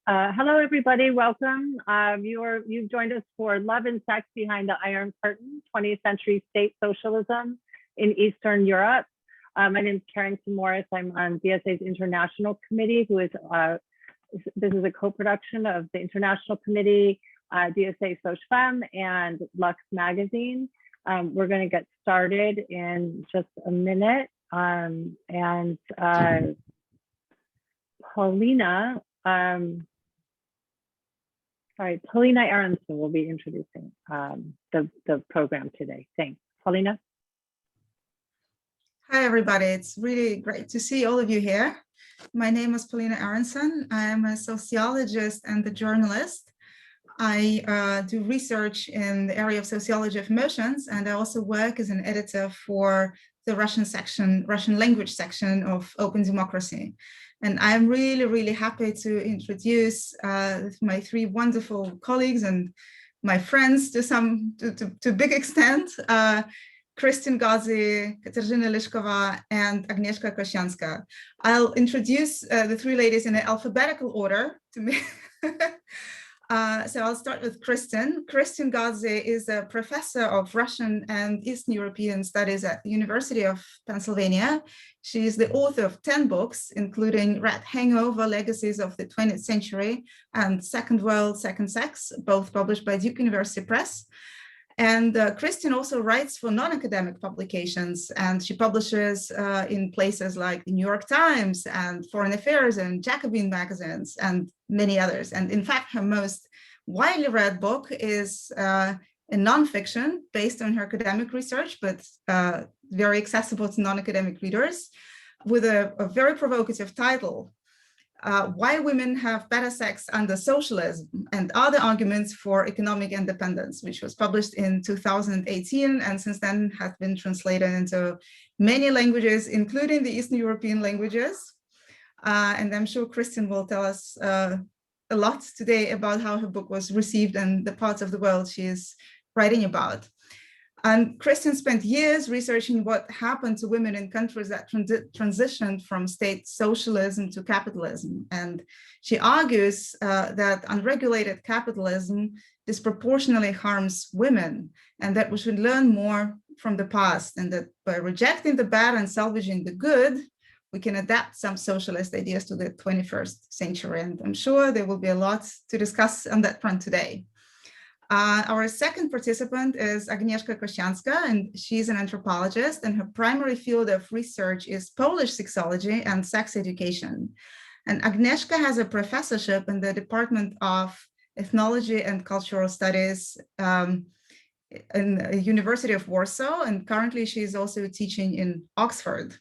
Hello, everybody. Welcome. You've joined us for Love and Sex Behind the Iron Curtain, 20th Century State Socialism in Eastern Europe. My name is Carrington Morris. I'm on DSA's International Committee, this is a co-production of the International Committee, DSA SocFem, and Lux Magazine. We're going to get started in just a minute. Polina, Polina Aronson will be introducing the program today. Thanks. Polina? Hi, everybody. It's really great to see all of you here. My name is Polina Aronson. I am a sociologist and a journalist. I do research in the area of sociology of emotions, and I also work as an editor for the Russian language section of Open Democracy. And I'm really, really happy to introduce my three wonderful colleagues and my friends to big extent, Kristen, Ghodsee, Kateřina Lišková, and Agnieszka Kościańska. I'll introduce the three ladies in alphabetical order to me. So I'll start with Kristen. Kristen Ghodsee is a professor of Russian and Eastern European Studies at the University of Pennsylvania. She is the author of 10 books, including Red Hangover, Legacies of the 20th Century, and Second World, Second Sex, both published by Duke University Press. And Kristen also writes for non-academic publications, and she publishes in places like the New York Times and Foreign Affairs and Jacobin magazines and many others. And in fact, her most widely read book is a nonfiction based on her academic research, but very accessible to non-academic readers, with a very provocative title, Why Women Have Better Sex Under Socialism and Other Arguments for Economic Independence, which was published in 2018 and since then has been translated into many languages, including the Eastern European languages. And I'm sure Kristen will tell us a lot today about how her book was received and the parts of the world she is writing about. And Kristen spent years researching what happened to women in countries that transitioned from state socialism to capitalism. And she argues that unregulated capitalism disproportionately harms women, and that we should learn more from the past, and that by rejecting the bad and salvaging the good, we can adapt some socialist ideas to the 21st century. And I'm sure there will be a lot to discuss on that front today. Our second participant is Agnieszka Kościańska, and she's an anthropologist, and her primary field of research is Polish sexology and sex education. And Agnieszka has a professorship in the Department of Ethnology and Cultural Studies in the University of Warsaw, and currently she's also teaching in Oxford.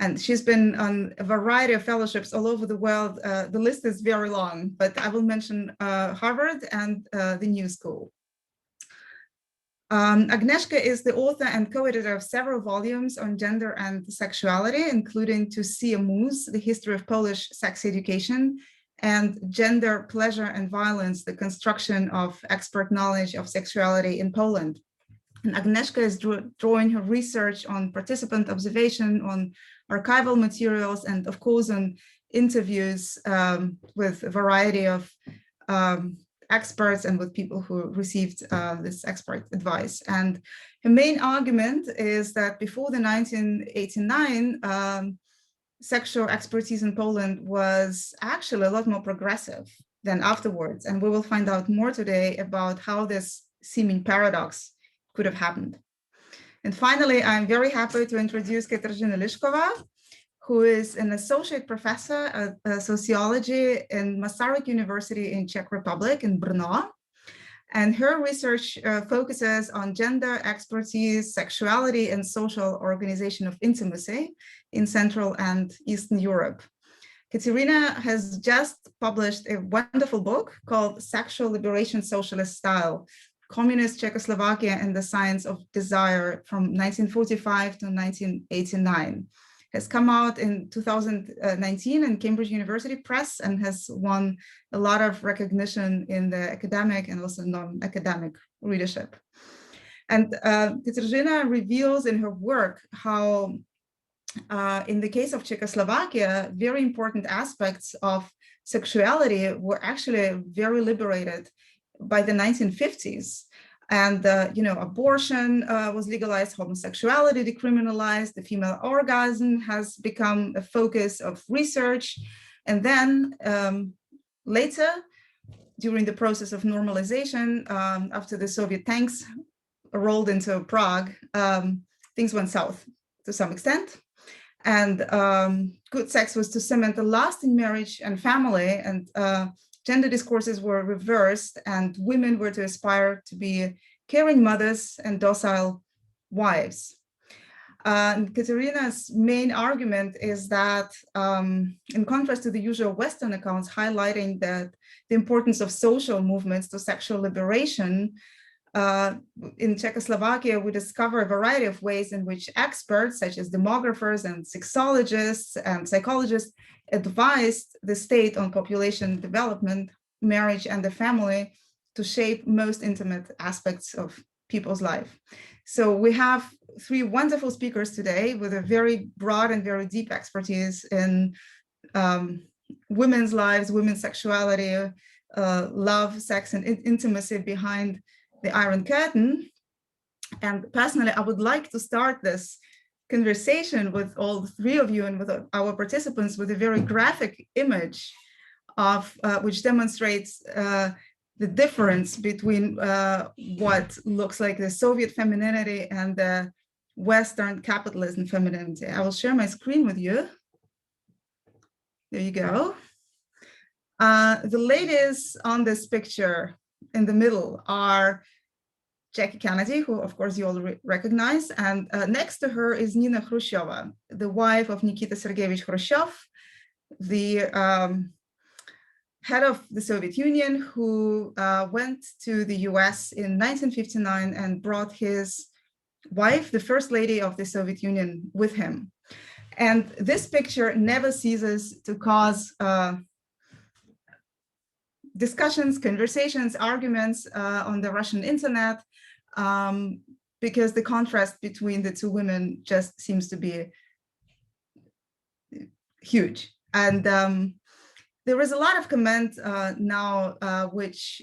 And she's been on a variety of fellowships all over the world. The list is very long, but I will mention Harvard and the New School. Agnieszka is the author and co-editor of several volumes on gender and sexuality, including To See a Moose, The History of Polish Sex Education, and Gender, Pleasure and Violence, The Construction of Expert Knowledge of Sexuality in Poland. And Agnieszka is drawing her research on participant observation, on archival materials, and of course on interviews with a variety of experts and with people who received this expert advice. And her main argument is that before the 1989, sexual expertise in Poland was actually a lot more progressive than afterwards. And we will find out more today about how this seeming paradox could have happened. And finally, I'm very happy to introduce Kateřina Lišková, who is an associate professor of sociology in Masaryk University in Czech Republic in Brno. And her research focuses on gender expertise, sexuality, and social organization of intimacy in Central and Eastern Europe. Kateřina has just published a wonderful book called Sexual Liberation Socialist Style, Communist Czechoslovakia and the Science of Desire from 1945 to 1989. Has come out in 2019 in Cambridge University Press and has won a lot of recognition in the academic and also non-academic readership. And Kateřina reveals in her work how, in the case of Czechoslovakia, very important aspects of sexuality were actually very liberated by the 1950s. And, abortion was legalized, homosexuality decriminalized, the female orgasm has become a focus of research. And then later, during the process of normalization, after the Soviet tanks rolled into Prague, things went south to some extent. And good sex was to cement a lasting marriage and family, and gender discourses were reversed, and women were to aspire to be caring mothers and docile wives. Katerina's main argument is that, in contrast to the usual Western accounts highlighting that the importance of social movements to sexual liberation, in Czechoslovakia, we discover a variety of ways in which experts, such as demographers and sexologists and psychologists, advised the state on population development, marriage, and the family to shape most intimate aspects of people's life. So we have three wonderful speakers today with a very broad and very deep expertise in women's lives, women's sexuality, love, sex, and intimacy behind the Iron Curtain. And personally, I would like to start this conversation with all three of you and with our participants with a very graphic image of which demonstrates the difference between what looks like the Soviet femininity and the Western capitalism femininity. I will share my screen with you. There you go. The ladies on this picture in the middle are Jackie Kennedy, who of course you all recognize, and next to her is Nina Khrushcheva, the wife of Nikita Sergeyevich Khrushchev, the head of the Soviet Union, who went to the US in 1959 and brought his wife, the first lady of the Soviet Union, with him. And this picture never ceases to cause discussions, conversations, arguments on the Russian internet, because the contrast between the two women just seems to be huge. And there is a lot of comment now which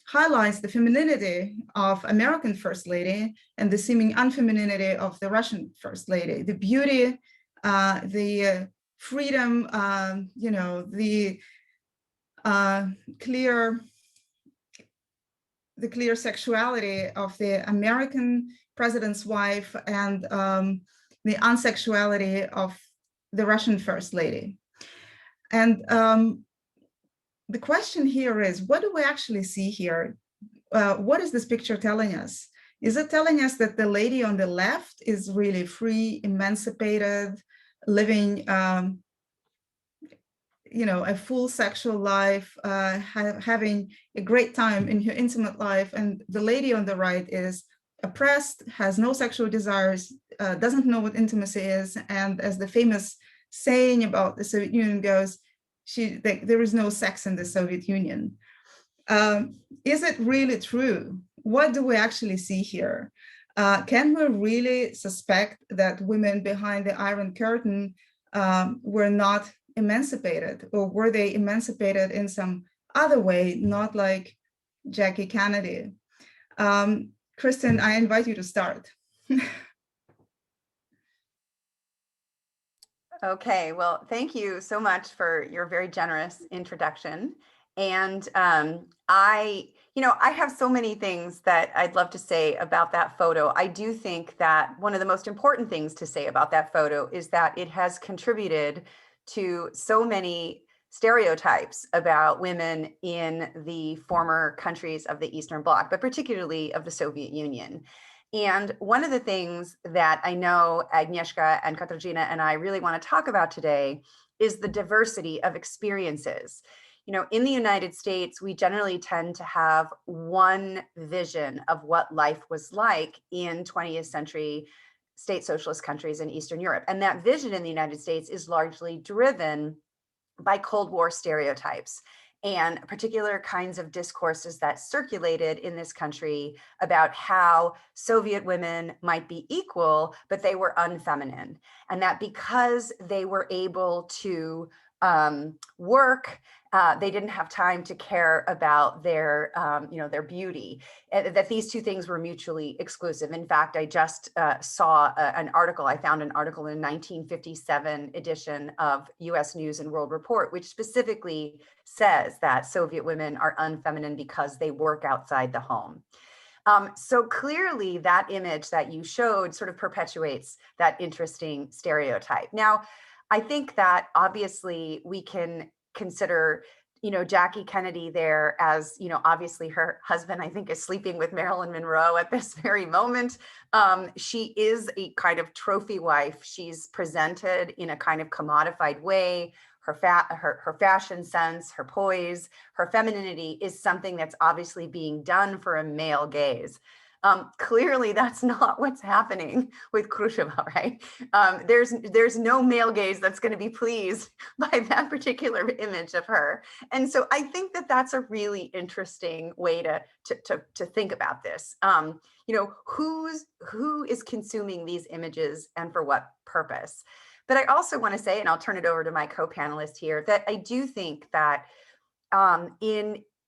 highlights the femininity of American First Lady and the seeming unfemininity of the Russian First Lady. The beauty, the freedom, the clear sexuality of the American president's wife and the unsexuality of the Russian First Lady. And the question here is, what do we actually see here? What is this picture telling us? Is it telling us that the lady on the left is really free, emancipated, living a full sexual life, having a great time in her intimate life, and the lady on the right is oppressed, has no sexual desires, doesn't know what intimacy is, and as the famous saying about the Soviet Union goes, there is no sex in the Soviet Union. Is it really true? What do we actually see here? Can we really suspect that women behind the Iron Curtain were not emancipated, or were they emancipated in some other way, not like Jackie Kennedy? Kristen, I invite you to start. Okay, well, thank you so much for your very generous introduction. And I have so many things that I'd love to say about that photo. I do think that one of the most important things to say about that photo is that it has contributed to so many stereotypes about women in the former countries of the Eastern Bloc, but particularly of the Soviet Union. And one of the things that I know Agnieszka and Kateřina and I really want to talk about today is the diversity of experiences. In the United States, we generally tend to have one vision of what life was like in 20th century state socialist countries in Eastern Europe. And that vision in the United States is largely driven by Cold War stereotypes and particular kinds of discourses that circulated in this country about how Soviet women might be equal, but they were unfeminine. And that because they were able to work. They didn't have time to care about their, their beauty. That these two things were mutually exclusive. In fact, I just saw an article. I found an article in 1957 edition of U.S. News and World Report, which specifically says that Soviet women are unfeminine because they work outside the home. So clearly that image that you showed sort of perpetuates that interesting stereotype. Now, I think that obviously we can consider, Jackie Kennedy there as, obviously her husband, I think, is sleeping with Marilyn Monroe at this very moment. She is a kind of trophy wife. She's presented in a kind of commodified way. Her fashion sense, her poise, her femininity is something that's obviously being done for a male gaze. Clearly, that's not what's happening with Khrushcheva, right? There's no male gaze that's going to be pleased by that particular image of her. And so I think that that's a really interesting way to think about this. Who is consuming these images and for what purpose? But I also want to say, and I'll turn it over to my co-panelist here, that I do think that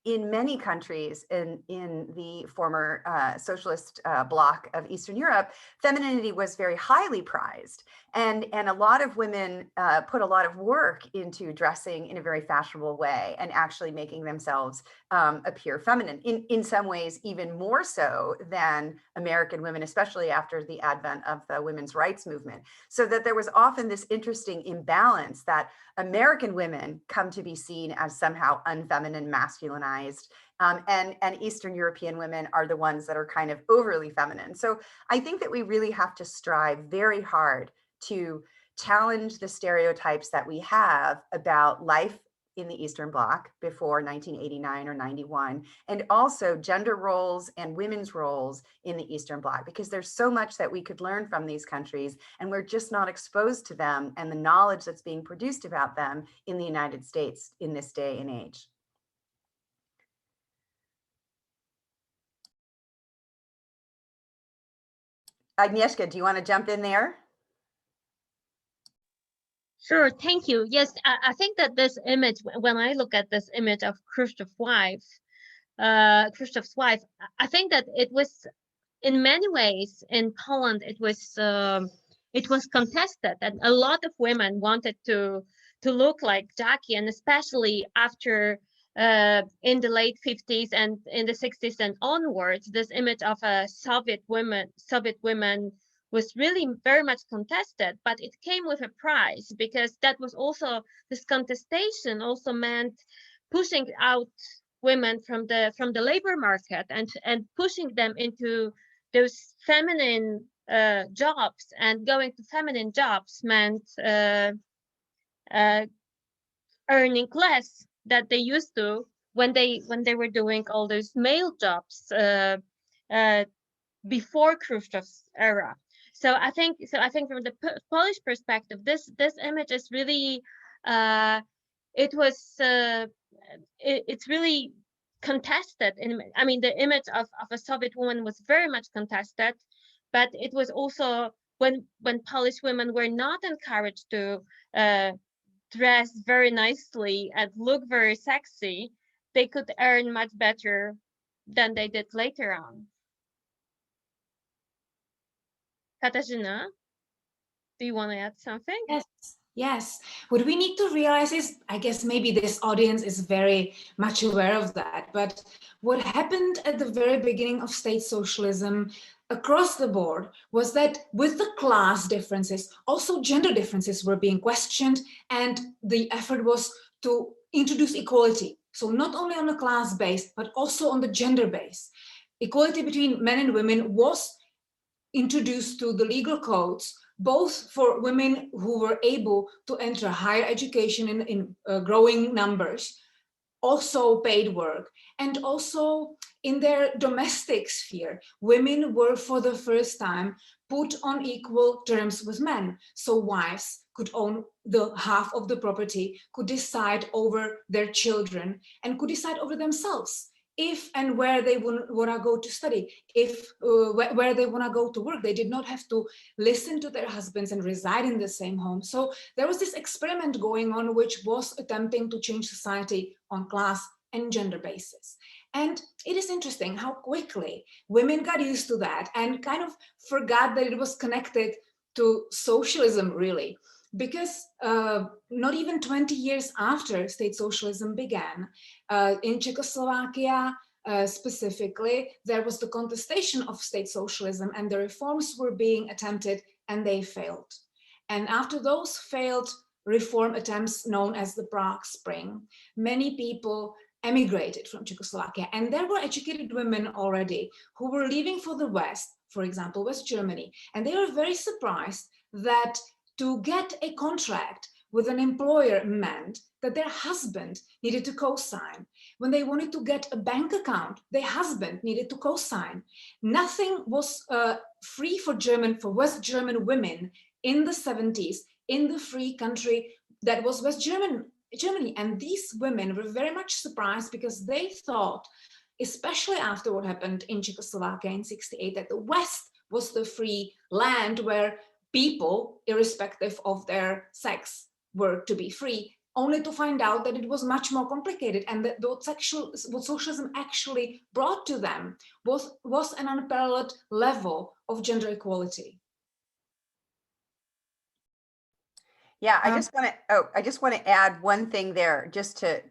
in many countries in the former socialist bloc of Eastern Europe, femininity was very highly prized. And a lot of women put a lot of work into dressing in a very fashionable way and actually making themselves appear feminine, in some ways even more so than American women, especially after the advent of the women's rights movement. So that there was often this interesting imbalance that American women come to be seen as somehow unfeminine, masculinized, and Eastern European women are the ones that are kind of overly feminine. So I think that we really have to strive very hard to challenge the stereotypes that we have about life in the Eastern Bloc before 1989 or 91, and also gender roles and women's roles in the Eastern Bloc, because there's so much that we could learn from these countries, and we're just not exposed to them and the knowledge that's being produced about them in the United States in this day and age. Agnieszka, do you want to jump in there? Sure, thank you. Yes, I think that this image, when I look at this image of Khrushchev's wife, I think that it was, in many ways, in Poland, it was contested, and a lot of women wanted to look like Jackie, and especially after in the late 50s and in the 60s and onwards, this image of a Soviet women was really very much contested, but it came with a price, because that was also, this contestation also meant pushing out women from the labor market and pushing them into those feminine jobs, and going to feminine jobs meant earning less that they used to when they were doing all those male jobs before Khrushchev's era. So I think from the Polish perspective, this image is really it's really contested. I mean, the image of a Soviet woman was very much contested, but it was also when Polish women were not encouraged to dress very nicely and look very sexy, they could earn much better than they did later on. Kateřina, do you want to add something? Yes. What we need to realize is, I guess maybe this audience is very much aware of that, but what happened at the very beginning of state socialism across the board was that with the class differences, also gender differences were being questioned, and the effort was to introduce equality. So not only on a class base, but also on the gender base. Equality between men and women was introduced to the legal codes, both for women who were able to enter higher education in growing numbers, also paid work, and also in their domestic sphere, women were for the first time put on equal terms with men. So wives could own the half of the property, could decide over their children, and could decide over themselves. if and where they want to go to study, if where they want to go to work. They did not have to listen to their husbands and reside in the same home. So there was this experiment going on which was attempting to change society on class and gender basis. And it is interesting how quickly women got used to that and kind of forgot that it was connected to socialism, really. Because not even 20 years after state socialism began, in Czechoslovakia specifically, there was the contestation of state socialism and the reforms were being attempted and they failed. And after those failed reform attempts known as the Prague Spring, many people emigrated from Czechoslovakia. And there were educated women already who were leaving for the West, for example, West Germany. And they were very surprised that to get a contract with an employer meant that their husband needed to co-sign. When they wanted to get a bank account, their husband needed to co-sign. Nothing was free for West German women in the 70s in the free country that was West Germany. And these women were very much surprised because they thought, especially after what happened in Czechoslovakia in '68, that the West was the free land where people, irrespective of their sex, were to be free, only to find out that it was much more complicated and that what socialism actually brought to them was an unparalleled level of gender equality. Yeah, I just want to add one thing there, just to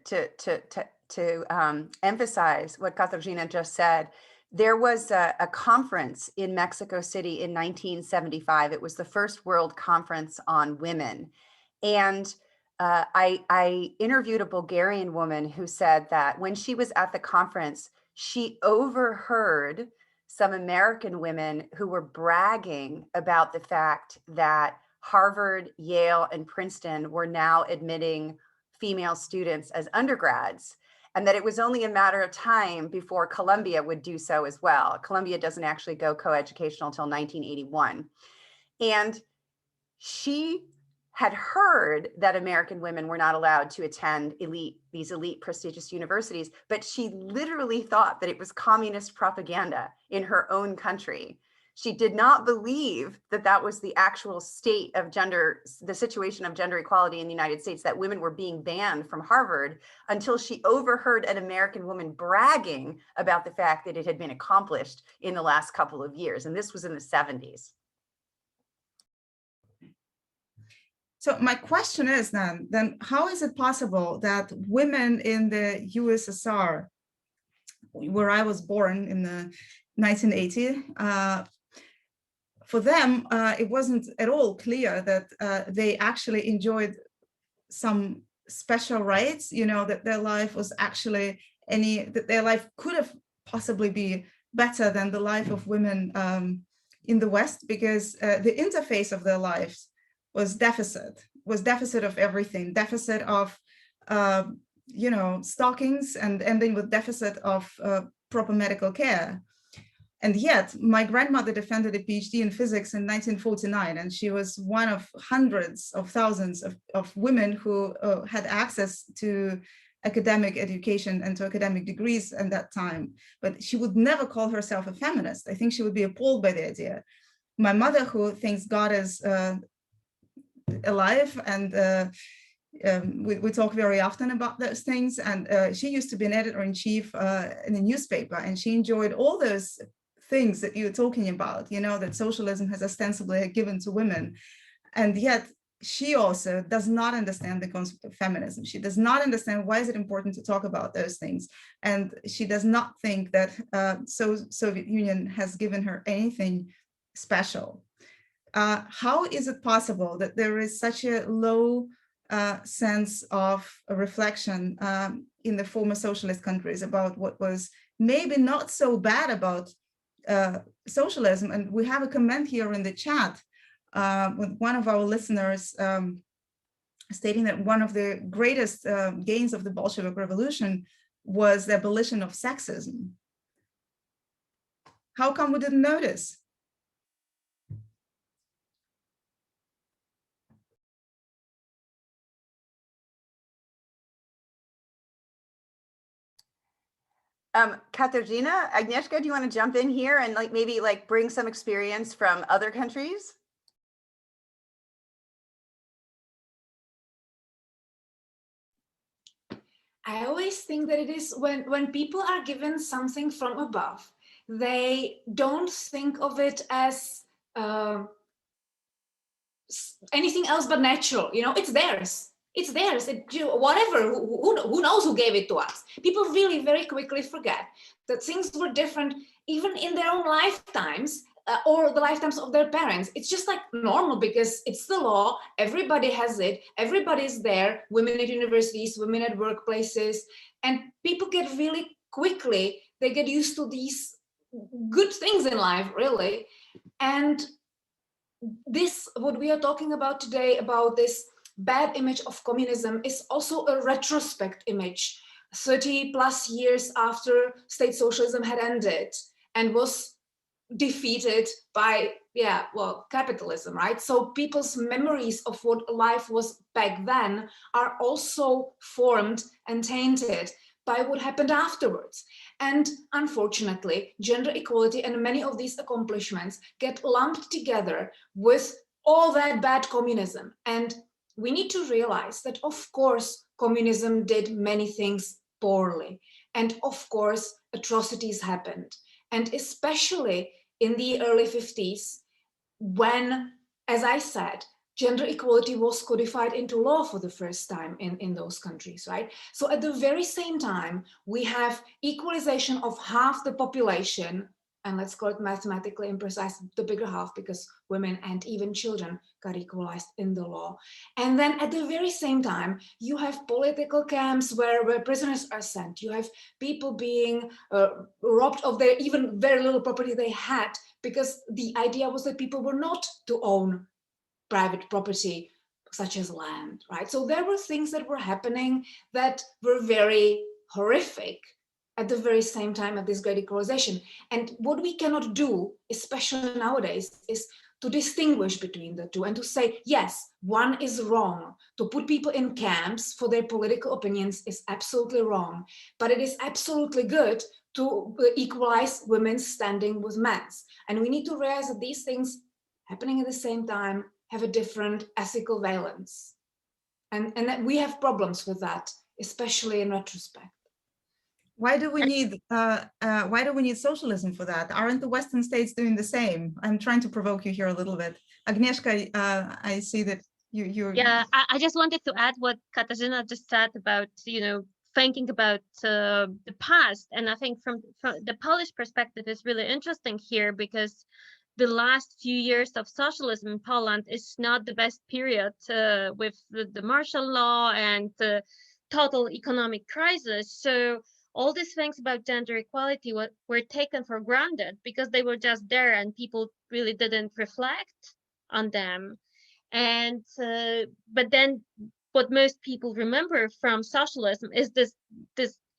emphasize what Kateřina just said. There was a conference in Mexico City in 1975. It was the first World Conference on Women. And I interviewed a Bulgarian woman who said that when she was at the conference, she overheard some American women who were bragging about the fact that Harvard, Yale, and Princeton were now admitting female students as undergrads, and that it was only a matter of time before Columbia would do so as well. Columbia doesn't actually go coeducational until 1981. And she had heard that American women were not allowed to attend these elite prestigious universities, but she literally thought that it was communist propaganda in her own country. She did not believe that that was the actual state of gender, the situation of gender equality in the United States, that women were being banned from Harvard, until she overheard an American woman bragging about the fact that it had been accomplished in the last couple of years. And this was in the 70s. So my question is then how is it possible that women in the USSR, where I was born in the 1980, for them, it wasn't at all clear that they actually enjoyed some special rights, that their life was actually that their life could have possibly be better than the life of women in the West, because the interface of their lives was deficit of everything, deficit of, stockings, and then with deficit of proper medical care. And yet my grandmother defended a PhD in physics in 1949, and she was one of hundreds of thousands of women who had access to academic education and to academic degrees at that time. But she would never call herself a feminist. I think she would be appalled by the idea. My mother, who thinks God is alive, and we talk very often about those things, and she used to be an editor-in-chief in a newspaper, and she enjoyed all those things that you're talking about, that socialism has ostensibly given to women. And yet she also does not understand the concept of feminism. She does not understand why is it important to talk about those things. And she does not think that Soviet Union has given her anything special. How is it possible that there is such a low sense of reflection in the former socialist countries about what was maybe not so bad about socialism? And we have a comment here in the chat with one of our listeners stating that one of the greatest gains of the Bolshevik Revolution was the abolition of sexism. How come we didn't notice? Kateřina, Agnieszka, do you want to jump in here and maybe bring some experience from other countries? I always think that it is when people are given something from above, they don't think of it as anything else but natural. You know, it's theirs. It's theirs. Whatever. Who knows who gave it to us? People really very quickly forget that things were different even in their own lifetimes. Or the lifetimes of their parents. It's just normal because it's the law. Everybody has it. Everybody's there. Women at universities, women at workplaces, and people get really quickly, they get used to these good things in life, really. And this, what we are talking about today, about this bad image of communism, is also a retrospect image, 30 plus years after state socialism had ended and was defeated by capitalism, right? So people's memories of what life was back then are also formed and tainted by what happened afterwards. And unfortunately, gender equality and many of these accomplishments get lumped together with all that bad communism. And we need to realize that, of course, communism did many things poorly, and of course atrocities happened, and especially in the early 50s, when, as I said, gender equality was codified into law for the first time in those countries, right? So at the very same time, we have equalization of half the population, and let's call it mathematically imprecise, the bigger half, because women and even children got equalized in the law. And then at the very same time, you have political camps where prisoners are sent. You have people being robbed of their even very little property they had, because the idea was that people were not to own private property, such as land, right? So there were things that were happening that were very horrific at the very same time of this great equalization. And what we cannot do, especially nowadays, is to distinguish between the two and to say, yes, one is wrong. To put people in camps for their political opinions is absolutely wrong, but it is absolutely good to equalize women's standing with men's. And we need to realize that these things happening at the same time have a different ethical valence. And that we have problems with that, especially in retrospect. Why do we need socialism for that? Aren't the Western states doing the same? I'm trying to provoke you here a little bit. Agnieszka, I see that you're... Yeah, I just wanted to add what Kateřina just said about, thinking about the past. And I think from the Polish perspective is really interesting here, because the last few years of socialism in Poland is not the best period with the martial law and the total economic crisis. So all these things about gender equality were taken for granted because they were just there and people really didn't reflect on them. And but then what most people remember from socialism is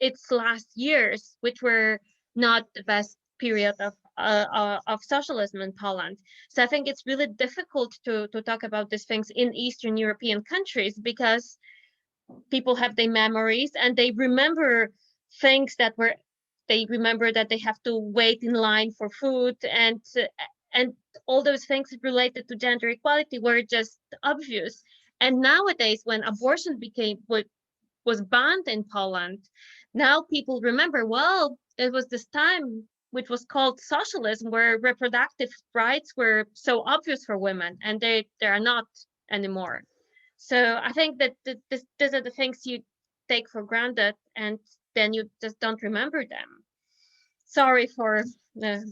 its last years, which were not the best period of socialism in Poland. So I think it's really difficult to talk about these things in Eastern European countries, because people have their memories and they remember things they remember that they have to wait in line for food, and all those things related to gender equality were just obvious. And nowadays, when abortion was banned in Poland, now people remember, well, it was this time which was called socialism, where reproductive rights were so obvious for women, and they are not anymore. So I think that these are the things you take for granted, and then you just don't remember them. Sorry for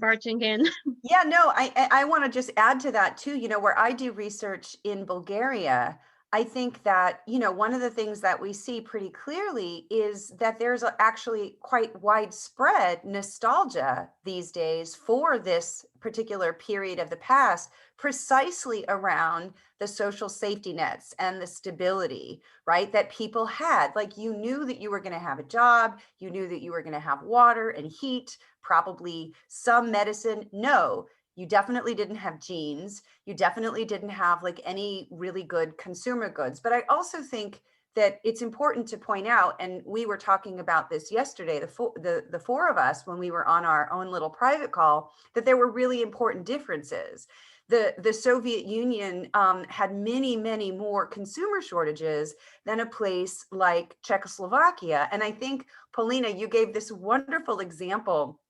barging in. Yeah, no, I want to just add to that too, where I do research in Bulgaria, I think that, one of the things that we see pretty clearly is that there's actually quite widespread nostalgia these days for this particular period of the past, precisely around the social safety nets and the stability, right, that people had. Like, you knew that you were going to have a job, you knew that you were going to have water and heat, probably some medicine. No, you definitely didn't have jeans. You definitely didn't have any really good consumer goods. But I also think that it's important to point out, and we were talking about this yesterday, the four of us, when we were on our own little private call, that there were really important differences. The Soviet Union had many, many more consumer shortages than a place like Czechoslovakia. And I think, Polina, you gave this wonderful example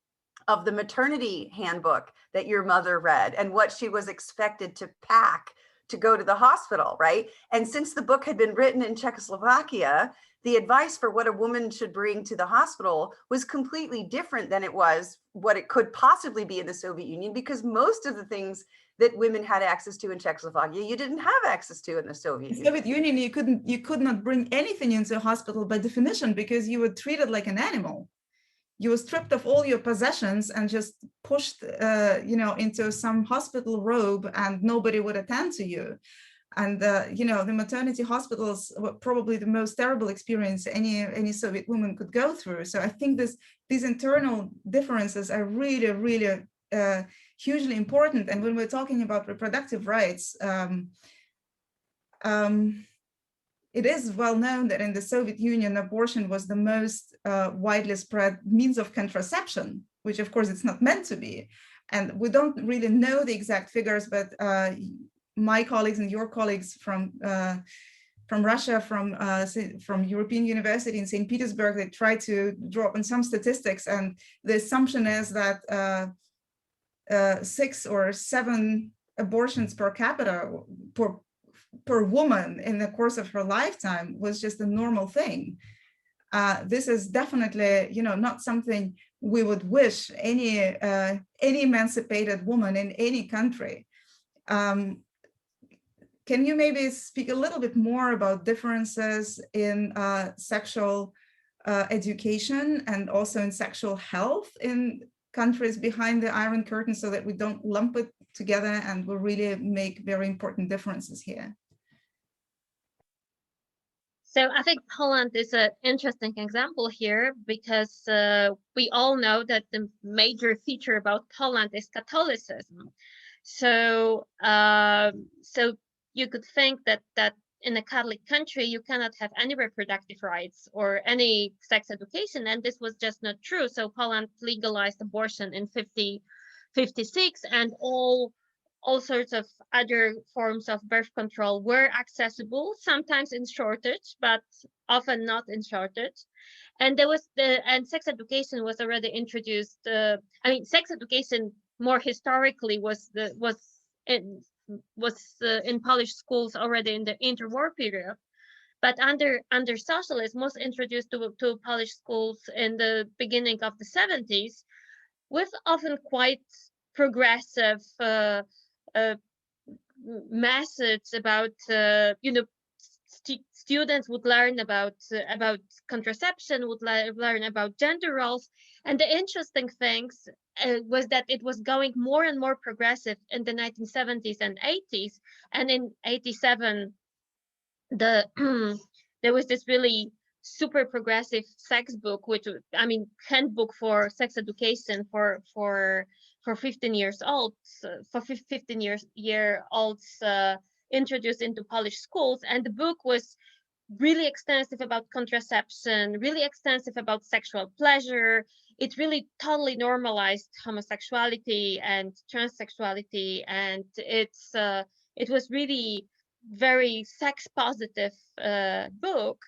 of the maternity handbook that your mother read and what she was expected to pack to go to the hospital, right? And since the book had been written in Czechoslovakia, the advice for what a woman should bring to the hospital was completely different than it was what it could possibly be in the Soviet Union, because most of the things that women had access to in Czechoslovakia, you didn't have access to in the Soviet Union. Soviet Union, you could not bring anything into a hospital by definition, because you were treated like an animal. You were stripped of all your possessions and just pushed, into some hospital robe, and nobody would attend to you. And the maternity hospitals were probably the most terrible experience any Soviet woman could go through. So I think these internal differences are really, really hugely important. And when we're talking about reproductive rights, it is well known that in the Soviet Union, abortion was the most widely spread means of contraception, which of course it's not meant to be. And we don't really know the exact figures, but my colleagues and your colleagues from Russia, from European University in St. Petersburg, they try to draw up on some statistics, and the assumption is that 6 or 7 abortions per capita per woman in the course of her lifetime was just a normal thing. This is definitely, not something we would wish any emancipated woman in any country. Can you maybe speak a little bit more about differences in sexual education and also in sexual health in countries behind the Iron Curtain, so that we don't lump it together and will really make very important differences here? So I think Poland is an interesting example here, because we all know that the major feature about Poland is Catholicism. So you could think that in a Catholic country, you cannot have any reproductive rights or any sex education, and this was just not true. So Poland legalized abortion in 1956, and all sorts of other forms of birth control were accessible, sometimes in shortage, but often not in shortage. And sex education was already introduced. Sex education more historically was in Polish schools already in the interwar period, but under socialism was introduced to Polish schools in the beginning of the 70s, with often quite progressive message about students would learn about contraception, would learn about gender roles. And the interesting things was that it was going more and more progressive in the 1970s and 80s. And in 87, there was this really super progressive sex book, handbook for sex education for 15 years old, year olds introduced into Polish schools. And the book was really extensive about contraception, really extensive about sexual pleasure. It really totally normalized homosexuality and transsexuality, and it was really very sex positive book.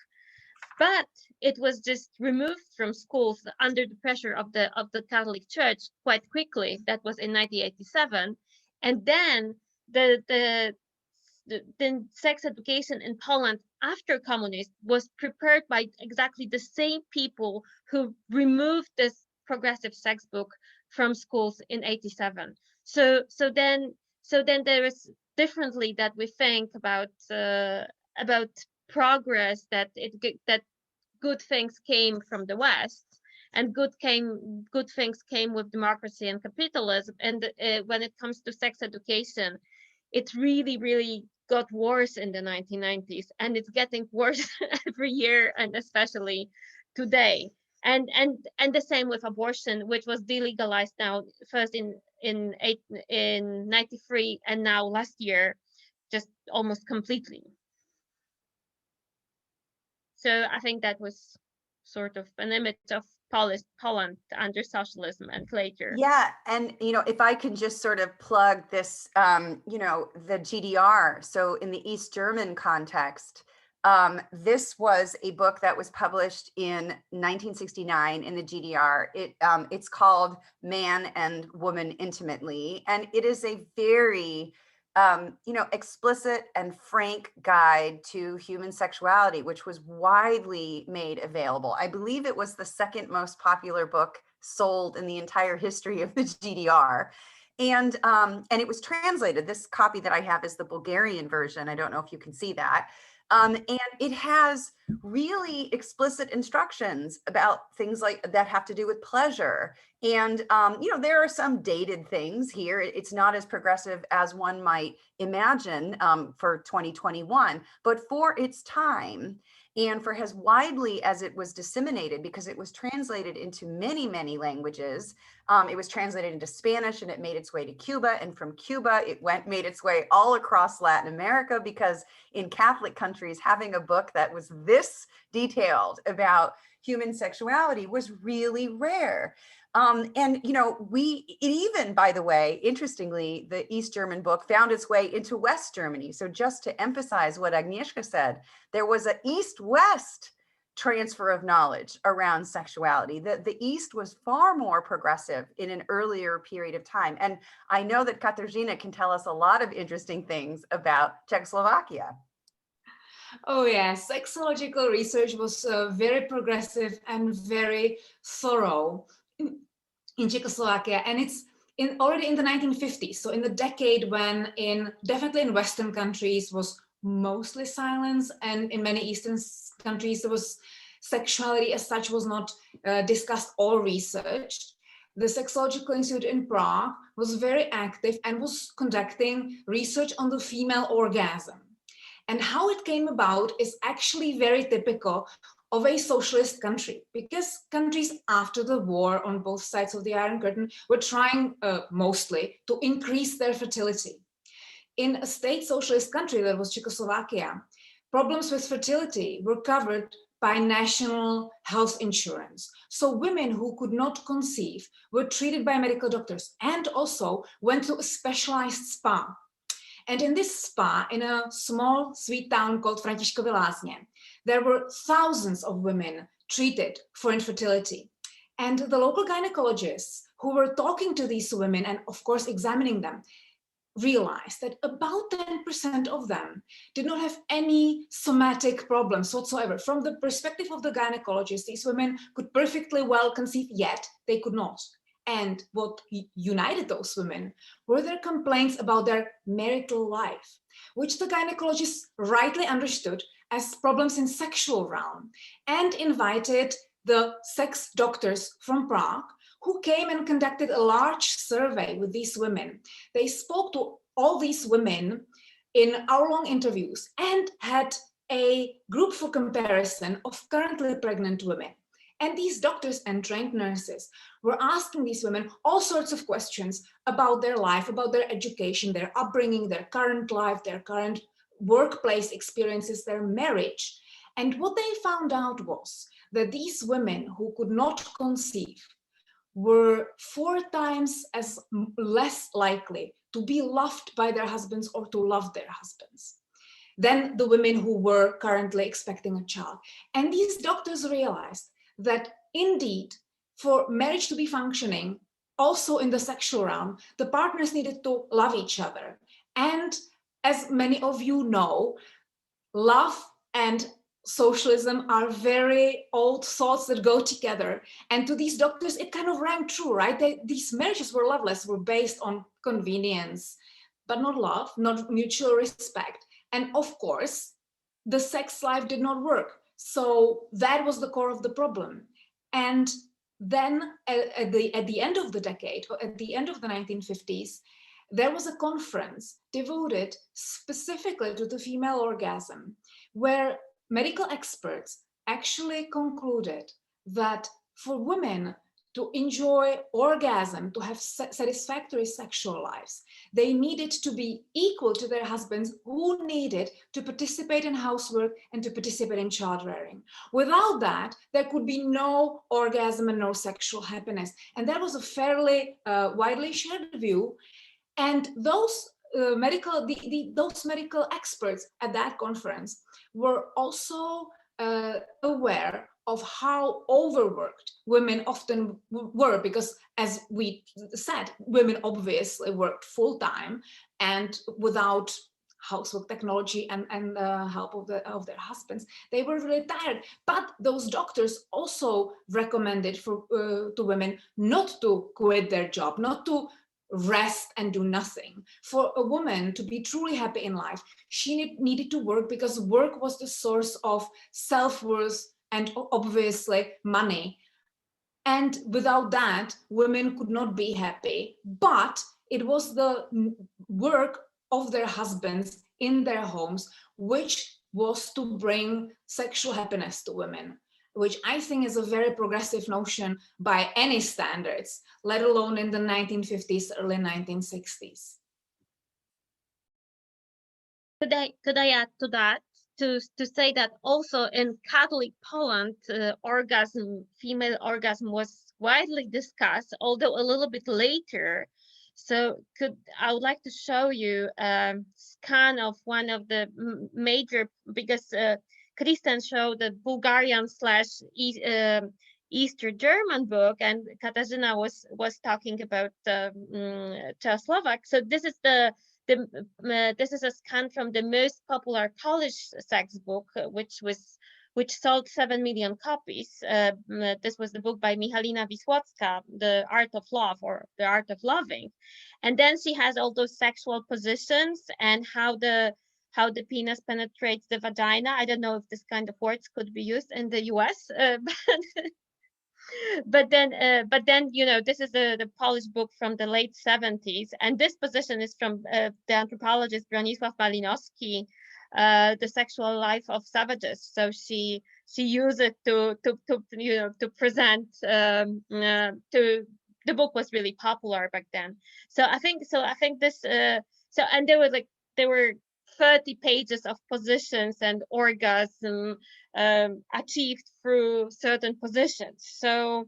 But it was just removed from schools under the pressure of the Catholic Church quite quickly. That was in 1987, and then the sex education in Poland after communism was prepared by exactly the same people who removed this progressive sex book from schools in 87. So then there is differently that we think about progress, that good things came from the West, and good things came with democracy and capitalism. And when it comes to sex education, it really, really got worse in the 1990s, and it's getting worse every year, and especially today. And the same with abortion, which was delegalized now first in 93, and now last year just almost completely. So I think that was sort of an image of Poland under socialism and later. Yeah, and if I can just sort of plug this, the GDR. So in the East German context, this was a book that was published in 1969 in the GDR. It's called Man and Woman Intimately, and it is a very explicit and frank guide to human sexuality, which was widely made available. I believe it was the second most popular book sold in the entire history of the GDR. And it was translated. This copy that I have is the Bulgarian version. I don't know if you can see that. And it has really explicit instructions about things like that have to do with pleasure. And, there are some dated things here. It's not as progressive as one might imagine for 2021, but for its time and for as widely as it was disseminated, because it was translated into many, many languages. It was translated into Spanish and it made its way to Cuba. And from Cuba, it made its way all across Latin America, because in Catholic countries, having a book that was this detailed about human sexuality was really rare. Even, by the way, interestingly, the East German book found its way into West Germany. So just to emphasize what Agnieszka said, there was an East-West transfer of knowledge around sexuality. The East was far more progressive in an earlier period of time. And I know that Kateřina can tell us a lot of interesting things about Czechoslovakia. Oh yes, sexological research was very progressive and very thorough in Czechoslovakia, and it's already in the 1950s, so in the decade when definitely in Western countries was mostly silence, and in many Eastern countries there was sexuality as such was not discussed or researched. The Sexological Institute in Prague was very active and was conducting research on the female orgasm. And how it came about is actually very typical of a socialist country, because countries after the war on both sides of the Iron Curtain were trying mostly to increase their fertility. In a state socialist country that was Czechoslovakia, problems with fertility were covered by national health insurance. So women who could not conceive were treated by medical doctors and also went to a specialized spa. And in this spa, in a small sweet town called Františkovy Lázně, there were thousands of women treated for infertility. And the local gynecologists who were talking to these women and of course examining them realized that about 10% of them did not have any somatic problems whatsoever. From the perspective of the gynecologist, these women could perfectly well conceive, yet they could not. And what united those women were their complaints about their marital life, which the gynecologists rightly understood as problems in sexual realm, and invited the sex doctors from Prague, who came and conducted a large survey with these women. They spoke to all these women in hour-long interviews and had a group for comparison of currently pregnant women. And these doctors and trained nurses were asking these women all sorts of questions about their life, about their education, their upbringing, their current life, their current workplace experiences, their marriage. And what they found out was that these women who could not conceive were 4 times as less likely to be loved by their husbands or to love their husbands than the women who were currently expecting a child. And these doctors realized that indeed, for marriage to be functioning, also in the sexual realm, the partners needed to love each other. And as many of you know, love and socialism are very old thoughts that go together. And to these doctors, it kind of rang true, right? These marriages were loveless, were based on convenience, but not love, not mutual respect. And of course, the sex life did not work. So that was the core of the problem. And then at the end of the decade, or at the end of the 1950s, there was a conference devoted specifically to the female orgasm, where medical experts actually concluded that for women to enjoy orgasm, to have satisfactory sexual lives. They needed to be equal to their husbands who needed to participate in housework and to participate in child rearing. Without that, there could be no orgasm and no sexual happiness. And that was a fairly widely shared view. And those those medical experts at that conference were also aware of how overworked women often were, because as we said, women obviously worked full-time and without housework technology and help of their husbands, they were really tired. But those doctors also recommended to women not to quit their job, not to rest and do nothing. For a woman to be truly happy in life, she needed to work, because work was the source of self-worth and obviously money. And without that, women could not be happy. But it was the work of their husbands in their homes which was to bring sexual happiness to women, which I think is a very progressive notion by any standards, let alone in the 1950s, early 1960s. Could I add to that, to say that also in Catholic Poland, female orgasm was widely discussed, although a little bit later. So I would like to show you a scan of one of the major, because Kristen showed the Bulgarian / Eastern German book, and Kateřina was talking about Czechoslovak. So this is this is a scan from the most popular Polish sex book, which sold 7 million copies. This was the book by Michalina Wisłocka, The Art of Love, or The Art of Loving. And then she has all those sexual positions and how the penis penetrates the vagina. I don't know if this kind of words could be used in the US, but then this is the Polish book from the late 70s, and this position is from the anthropologist Bronisław Malinowski, The Sexual Life of Savages. So she used it to present the book was really popular back then. So I think this and there were 30 pages of positions and orgasm achieved through certain positions. So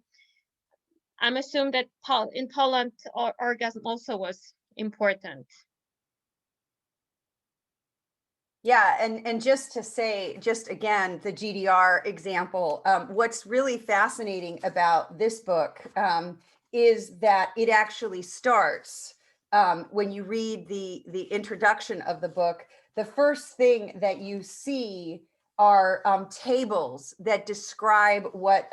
I'm assuming that in Poland, orgasm also was important. Yeah, and just to say, just again, the GDR example, what's really fascinating about this book is that it actually starts, when you read the introduction of the book, the first thing that you see are tables that describe what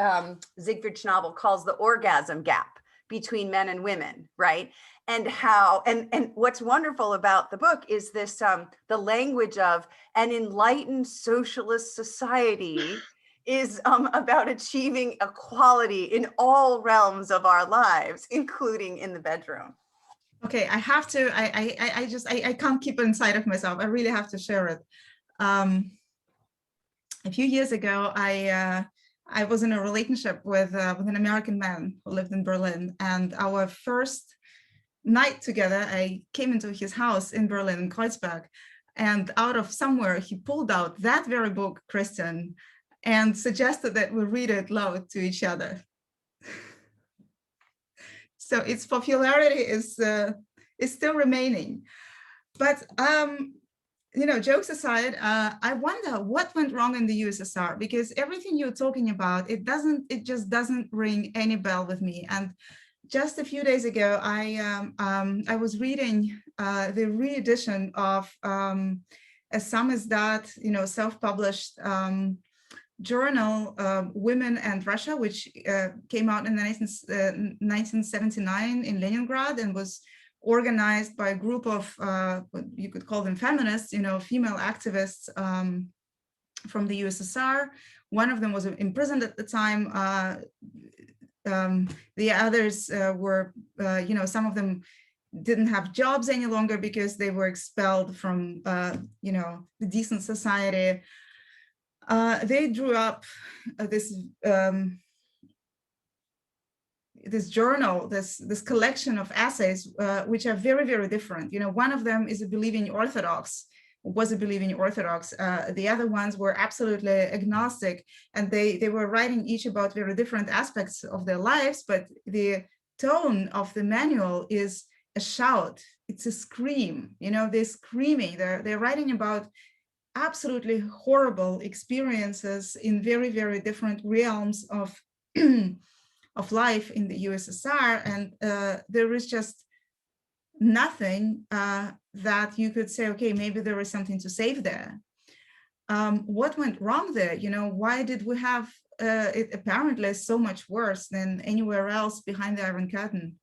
Siegfried Schnabel calls the orgasm gap between men and women, right? And how, and what's wonderful about the book is this, the language of an enlightened socialist society is about achieving equality in all realms of our lives, including in the bedroom. Okay, I have to, I can't keep it inside of myself. I really have to share it. A few years ago, I was in a relationship with an American man who lived in Berlin, and our first night together, I came into his house in Berlin, in Kreuzberg, and out of somewhere, he pulled out that very book, Kristen, and suggested that we read it loud to each other. So its popularity is still remaining. But jokes aside, I wonder what went wrong in the USSR, because everything you're talking about, it just doesn't ring any bell with me. And just a few days ago, I was reading the re-edition of a samizdat, self-published journal, Women and Russia, which came out in 1979 in Leningrad and was organized by a group of, you could call them feminists, female activists from the USSR. One of them was imprisoned at the time. The others were, some of them didn't have jobs any longer because they were expelled from, the decent society. They drew up this, this journal, this collection of essays, which are very, very different. You know, one of them is a believing Orthodox, was a believing Orthodox. The other ones were absolutely agnostic, and they were writing each about very different aspects of their lives, but the tone of the manual is a shout. It's a scream. You know, they're screaming. They're writing about absolutely horrible experiences in very, very different realms of of life in the USSR, and there is just nothing that you could say, okay, maybe there is something to save there. What went wrong there? You know, why did we have it apparently so much worse than anywhere else behind the Iron Curtain?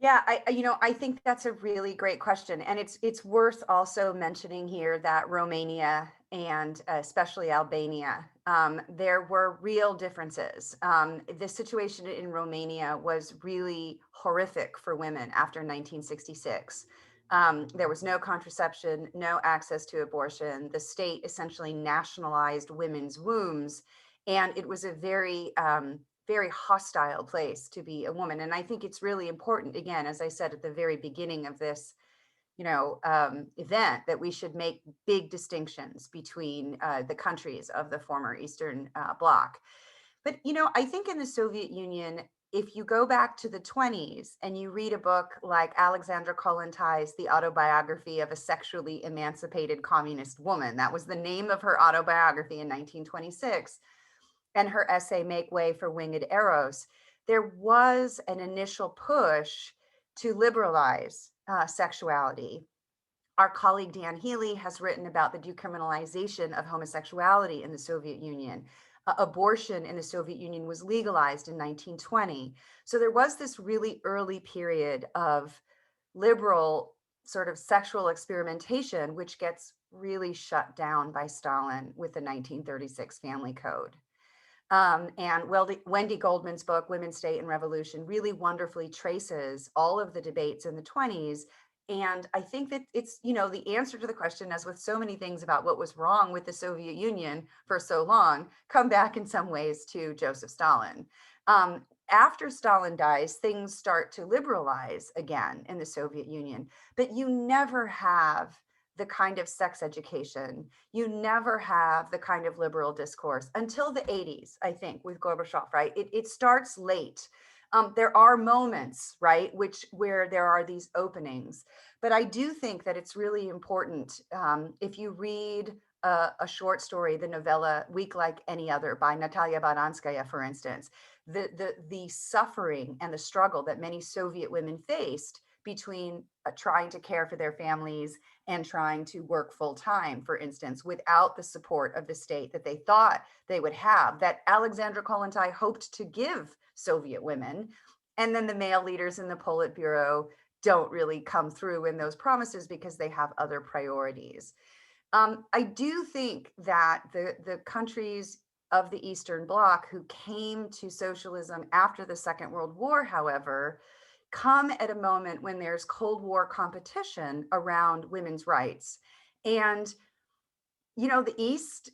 Yeah, I think that's a really great question. And it's worth also mentioning here that Romania and especially Albania, there were real differences. The situation in Romania was really horrific for women after 1966. There was no contraception, no access to abortion. The state essentially nationalized women's wombs, and it was a very hostile place to be a woman. And I think it's really important, again, as I said at the very beginning of this, event, that we should make big distinctions between the countries of the former Eastern Bloc. But, I think in the Soviet Union, if you go back to the 1920s and you read a book like Alexandra Kollontais' The Autobiography of a Sexually Emancipated Communist Woman, that was the name of her autobiography in 1926, and her essay, Make Way for Winged Arrows, there was an initial push to liberalize sexuality. Our colleague Dan Healy has written about the decriminalization of homosexuality in the Soviet Union. Abortion in the Soviet Union was legalized in 1920. So there was this really early period of liberal sort of sexual experimentation, which gets really shut down by Stalin with the 1936 Family Code. And Wendy Goldman's book, Women's State and Revolution, really wonderfully traces all of the debates in the 1920s. And I think that it's, the answer to the question, as with so many things about what was wrong with the Soviet Union for so long, come back in some ways to Joseph Stalin. After Stalin dies, things start to liberalize again in the Soviet Union, but you never have the kind of sex education, you never have the kind of liberal discourse until the 80s, I think, with Gorbachev, right? It starts late. There are moments, right, where there are these openings. But I do think that it's really important, if you read a short story, the novella Week Like Any Other by Natalia Baranskaya, for instance, the suffering and the struggle that many Soviet women faced between trying to care for their families and trying to work full time, for instance, without the support of the state that they thought they would have, that Alexandra Kollontai hoped to give Soviet women. And then the male leaders in the Politburo don't really come through in those promises because they have other priorities. I do think that the countries of the Eastern Bloc who came to socialism after the Second World War, however, come at a moment when there's Cold War competition around women's rights. And, the East,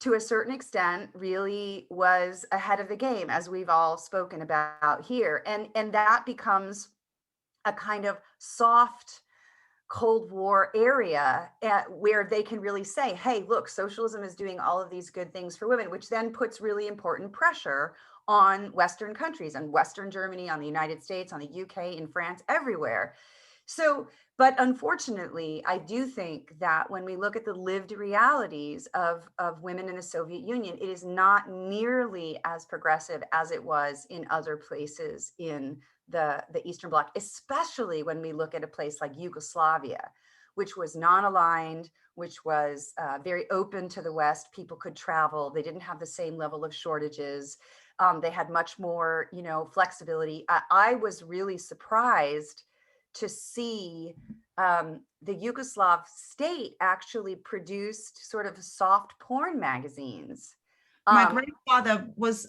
to a certain extent, really was ahead of the game, as we've all spoken about here. And that becomes a kind of soft Cold War area where they can really say, hey, look, socialism is doing all of these good things for women, which then puts really important pressure on Western countries, on Western Germany, on the United States, on the UK, in France, everywhere. So, but unfortunately, I do think that when we look at the lived realities of women in the Soviet Union, it is not nearly as progressive as it was in other places in the Eastern Bloc, especially when we look at a place like Yugoslavia, which was non-aligned, which was very open to the West. People could travel. They didn't have the same level of shortages. They had much more, flexibility. I was really surprised to see the Yugoslav state actually produced sort of soft porn magazines. My grandfather was,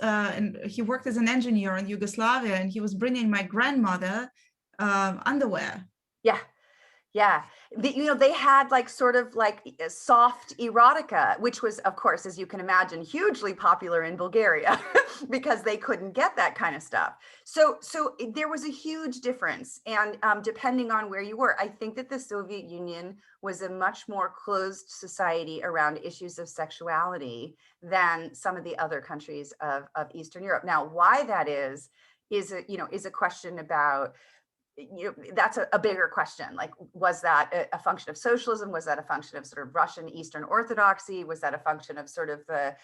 he worked as an engineer in Yugoslavia, and he was bringing my grandmother underwear. Yeah. Yeah, they had like sort of like soft erotica, which was, of course, as you can imagine, hugely popular in Bulgaria because they couldn't get that kind of stuff. So there was a huge difference. And depending on where you were, I think that the Soviet Union was a much more closed society around issues of sexuality than some of the other countries of Eastern Europe. Now, why that is a question about, that's a bigger question. Like, was that a function of socialism? Was that a function of sort of Russian Eastern Orthodoxy? Was that a function of sort of the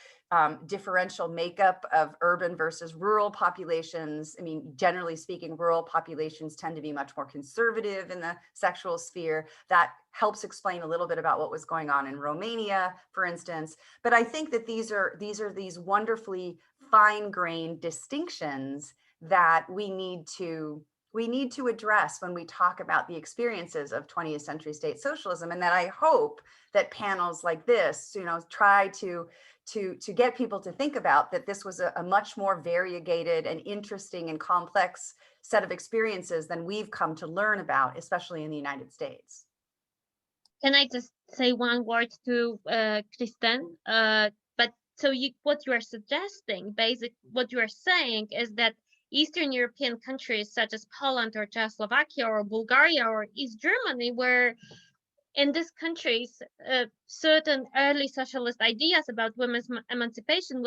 differential makeup of urban versus rural populations? I mean, generally speaking, rural populations tend to be much more conservative in the sexual sphere. That helps explain a little bit about what was going on in Romania, for instance. But I think that these are these wonderfully fine-grained distinctions that we need to address when we talk about the experiences of 20th century state socialism, and that I hope that panels like this, try to get people to think about, that this was a much more variegated and interesting and complex set of experiences than we've come to learn about, especially in the United States. Can I just say one word to Kristen? What you are suggesting, what you are saying is that Eastern European countries such as Poland or Czechoslovakia or Bulgaria or East Germany, where in these countries certain early socialist ideas about women's emancipation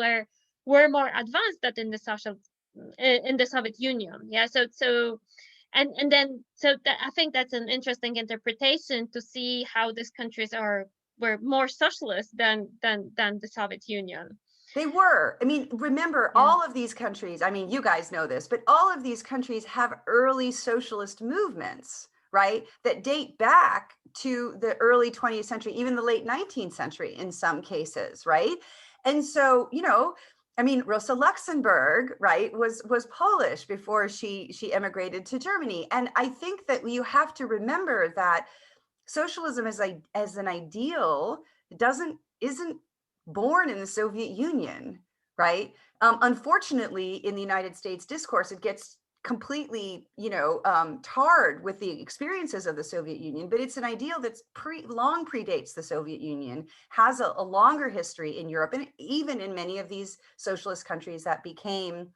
were more advanced than in the Soviet Union. Yeah, I think that's an interesting interpretation to see how these countries were more socialist than the Soviet Union. They were. I mean, remember, all of these countries, I mean, you guys know this, but all of these countries have early socialist movements, right, that date back to the early 20th century, even the late 19th century in some cases, right? And so, I mean, Rosa Luxemburg, right, was Polish before she emigrated to Germany. And I think that you have to remember that socialism as an ideal isn't born in the Soviet Union, right? Unfortunately, in the United States discourse, it gets completely, tarred with the experiences of the Soviet Union, but it's an ideal that's long predates the Soviet Union, has a longer history in Europe, and even in many of these socialist countries that became,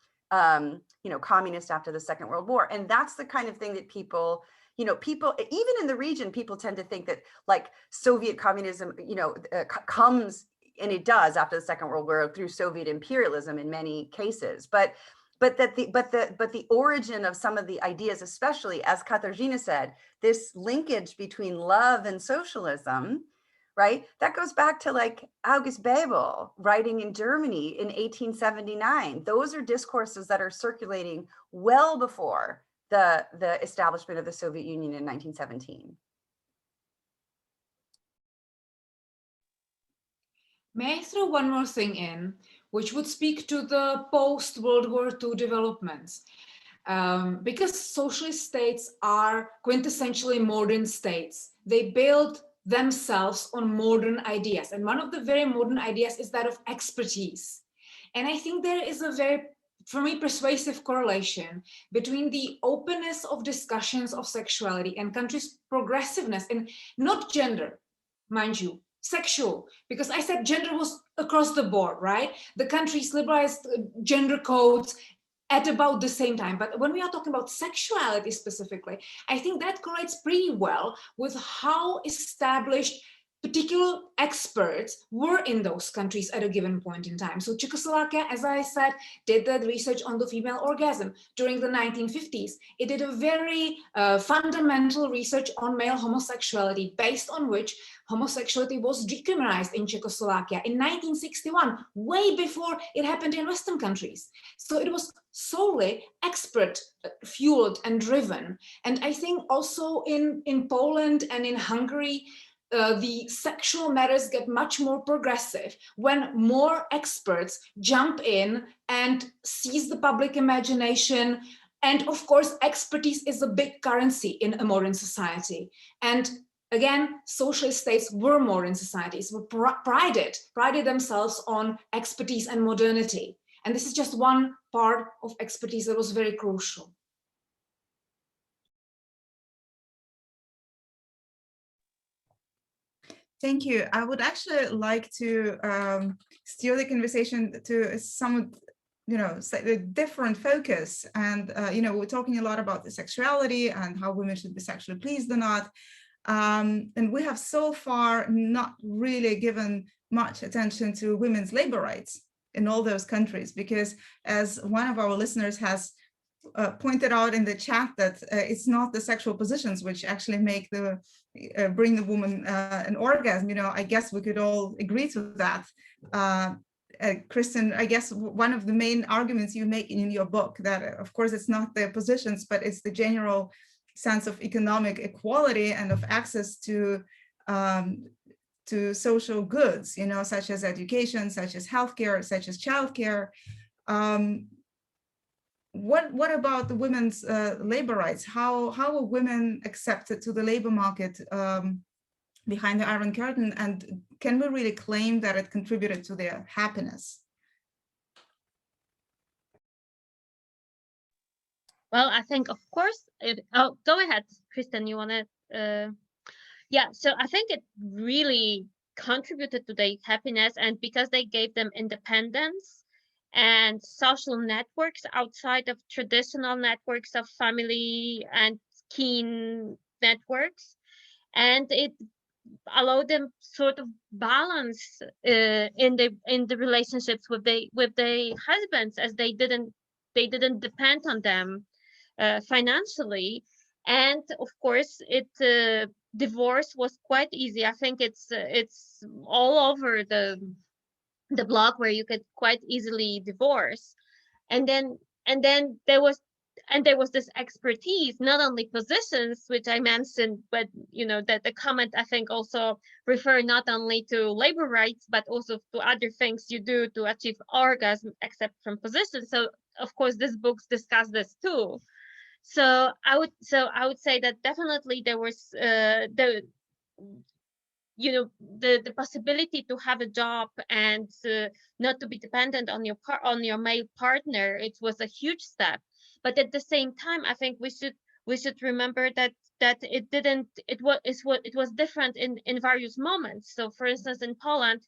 communist after the Second World War. And that's the kind of thing that people, even in the region, people tend to think that like Soviet communism, comes, and it does after the Second World War, through Soviet imperialism in many cases, but the origin of some of the ideas, especially as Kateřina said, this linkage between love and socialism, right? That goes back to like August Bebel writing in Germany in 1879. Those are discourses that are circulating well before the establishment of the Soviet Union in 1917. May I throw one more thing in, which would speak to the post-World War II developments? Because socialist states are quintessentially modern states. They build themselves on modern ideas. And one of the very modern ideas is that of expertise. And I think there is a very, for me, persuasive correlation between the openness of discussions of sexuality and countries' progressiveness, and not gender, mind you, sexual, because I said gender was across the board, right? The countries liberalized gender codes at about the same time. But when we are talking about sexuality specifically, I think that correlates pretty well with how established particular experts were in those countries at a given point in time. So Czechoslovakia, as I said, did that research on the female orgasm during the 1950s. It did a very fundamental research on male homosexuality, based on which homosexuality was decriminalized in Czechoslovakia in 1961, way before it happened in Western countries. So it was solely expert fueled and driven. And I think also in Poland and in Hungary, the sexual matters get much more progressive when more experts jump in and seize the public imagination. And of course, expertise is a big currency in a modern society. And again, socialist states were modern societies, were prided themselves on expertise and modernity. And this is just one part of expertise that was very crucial. Thank you. I would actually like to steer the conversation to somewhat, slightly different focus. And, we're talking a lot about the sexuality and how women should be sexually pleased or not. And we have so far not really given much attention to women's labor rights in all those countries, because as one of our listeners has pointed out in the chat, that it's not the sexual positions which actually make bring the woman an orgasm. I guess we could all agree to that. Kristen, I guess one of the main arguments you make in your book, that of course it's not the positions, but it's the general sense of economic equality and of access to social goods, such as education, such as healthcare, such as childcare. What about the women's labor rights? How are women accepted to the labor market behind the Iron Curtain, and can we really claim that it contributed to their happiness? Well, I think, of course, oh, go ahead, Kristen, you want to? Yeah, so I think it really contributed to their happiness, and because they gave them independence and social networks outside of traditional networks of family and kin networks, and it allowed them sort of balance in the relationships with their husbands, as they didn't depend on them financially. And of course, divorce was quite easy. I think it's all over the blog where you could quite easily divorce. And then there was this expertise, not only positions, which I mentioned, but that the comment I think also refer not only to labor rights, but also to other things you do to achieve orgasm, except from positions. So of course, this book discuss this too. So I would say that definitely there was the possibility to have a job and not to be dependent on your male partner. It was a huge step, but at the same time, I think we should remember that it was different in various moments. So for instance, in Poland,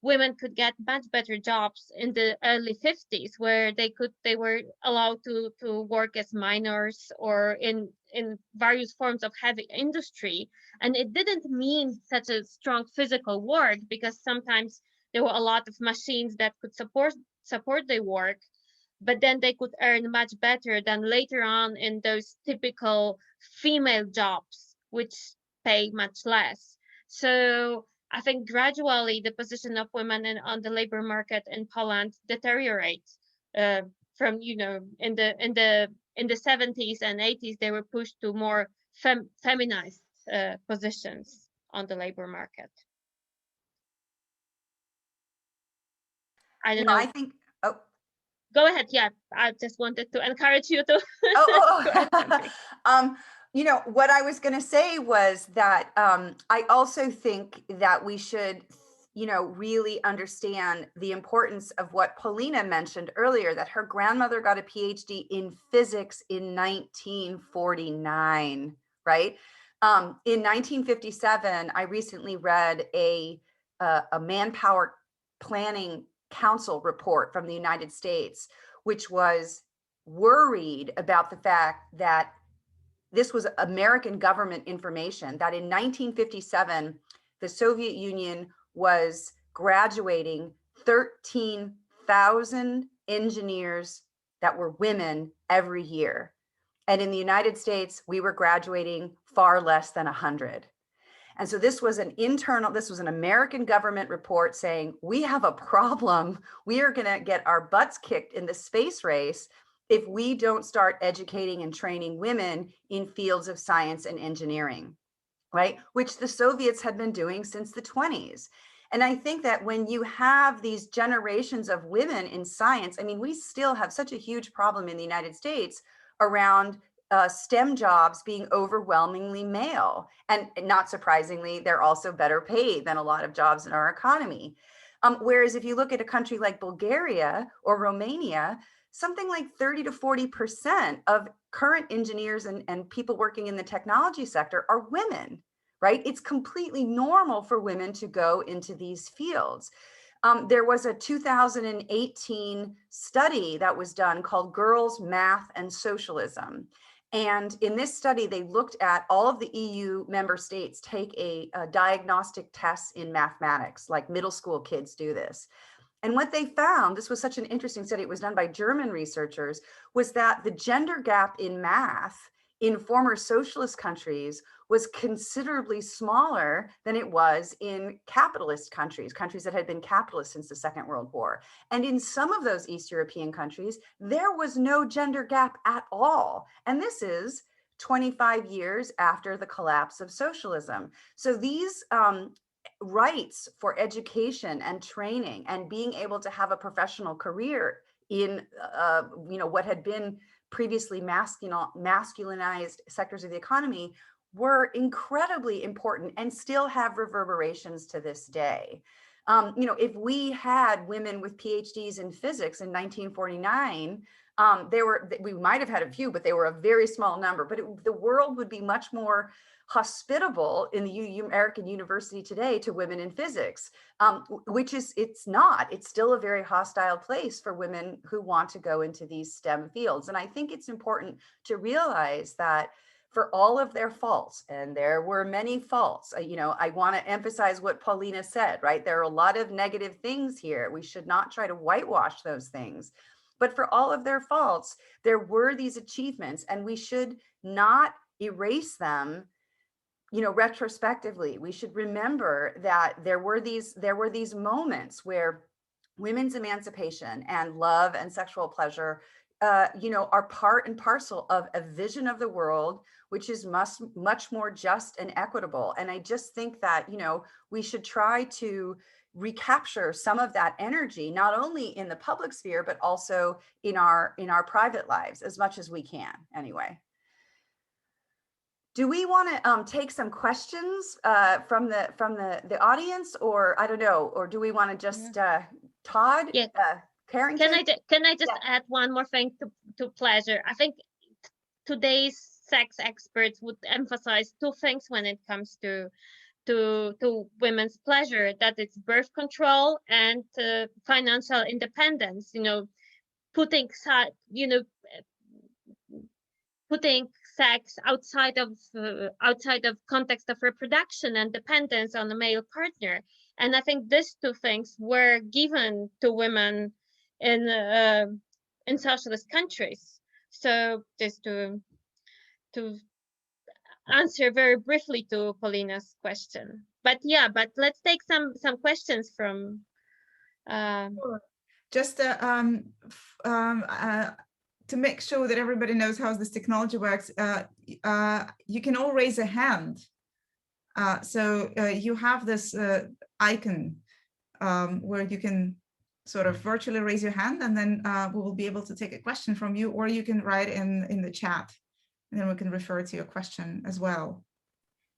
women could get much better jobs in the early 50s, where they were allowed to work as miners or in various forms of heavy industry. And it didn't mean such a strong physical work, because sometimes there were a lot of machines that could support their work, but then they could earn much better than later on in those typical female jobs, which pay much less. So I think gradually the position of women on the labor market in Poland deteriorates. From in the 70s and 80s, they were pushed to more feminized positions on the labor market. I don't know. I think. Oh, go ahead. Yeah, I just wanted to encourage you to. What I was going to say was that I also think that we should, really understand the importance of what Polina mentioned earlier, that her grandmother got a PhD in physics in 1949, right? In 1957, I recently read a manpower planning council report from the United States, which was worried about the fact that this was American government information, that in 1957, the Soviet Union was graduating 13,000 engineers that were women every year. And in the United States, we were graduating far less than 100. And so this was an American government report saying, we have a problem. We are going to get our butts kicked in the space race if we don't start educating and training women in fields of science and engineering, right? Which the Soviets had been doing since the 20s. And I think that when you have these generations of women in science, I mean, we still have such a huge problem in the United States around STEM jobs being overwhelmingly male. And not surprisingly, they're also better paid than a lot of jobs in our economy. Whereas if you look at a country like Bulgaria or Romania, something like 30 to 40% of current engineers and people working in the technology sector are women, right? It's completely normal for women to go into these fields. There was a 2018 study that was done called Girls, Math, and Socialism. And in this study, they looked at all of the EU member states take a diagnostic test in mathematics, like middle school kids do this. And what they found, this was such an interesting study, it was done by German researchers, was that the gender gap in math in former socialist countries was considerably smaller than it was in capitalist countries, countries that had been capitalist since the Second World War. And in some of those East European countries, there was no gender gap at all. And this is 25 years after the collapse of socialism. So these rights for education and training and being able to have a professional career in what had been previously masculinized sectors of the economy were incredibly important and still have reverberations to this day. If we had women with PhDs in physics in 1949, we might have had a few, but they were a very small number. But the world would be much more hospitable in the American university today to women in physics, it's not. It's still a very hostile place for women who want to go into these STEM fields. And I think it's important to realize that for all of their faults, and there were many faults, I want to emphasize what Polina said, right? There are a lot of negative things here. We should not try to whitewash those things. But for all of their faults, there were these achievements, and we should not erase them retrospectively. We should remember that there were these moments where women's emancipation and love and sexual pleasure, are part and parcel of a vision of the world, which is much more just and equitable. And I just think that, we should try to recapture some of that energy, not only in the public sphere, but also in our private lives as much as we can anyway. Do we want to take some questions from the audience, or I don't know, or do we want to just Todd? Yeah. Karen, can I just add one more thing to pleasure? I think today's sex experts would emphasize two things when it comes to women's pleasure: that it's birth control and financial independence. Putting sex outside of context of reproduction and dependence on a male partner. And I think these two things were given to women in socialist countries. So just to answer very briefly to Polina's question. But let's take some questions from just to make sure that everybody knows how this technology works, you can all raise a hand. So you have this icon where you can sort of virtually raise your hand, and then we will be able to take a question from you, or you can write in the chat, and then we can refer to your question as well.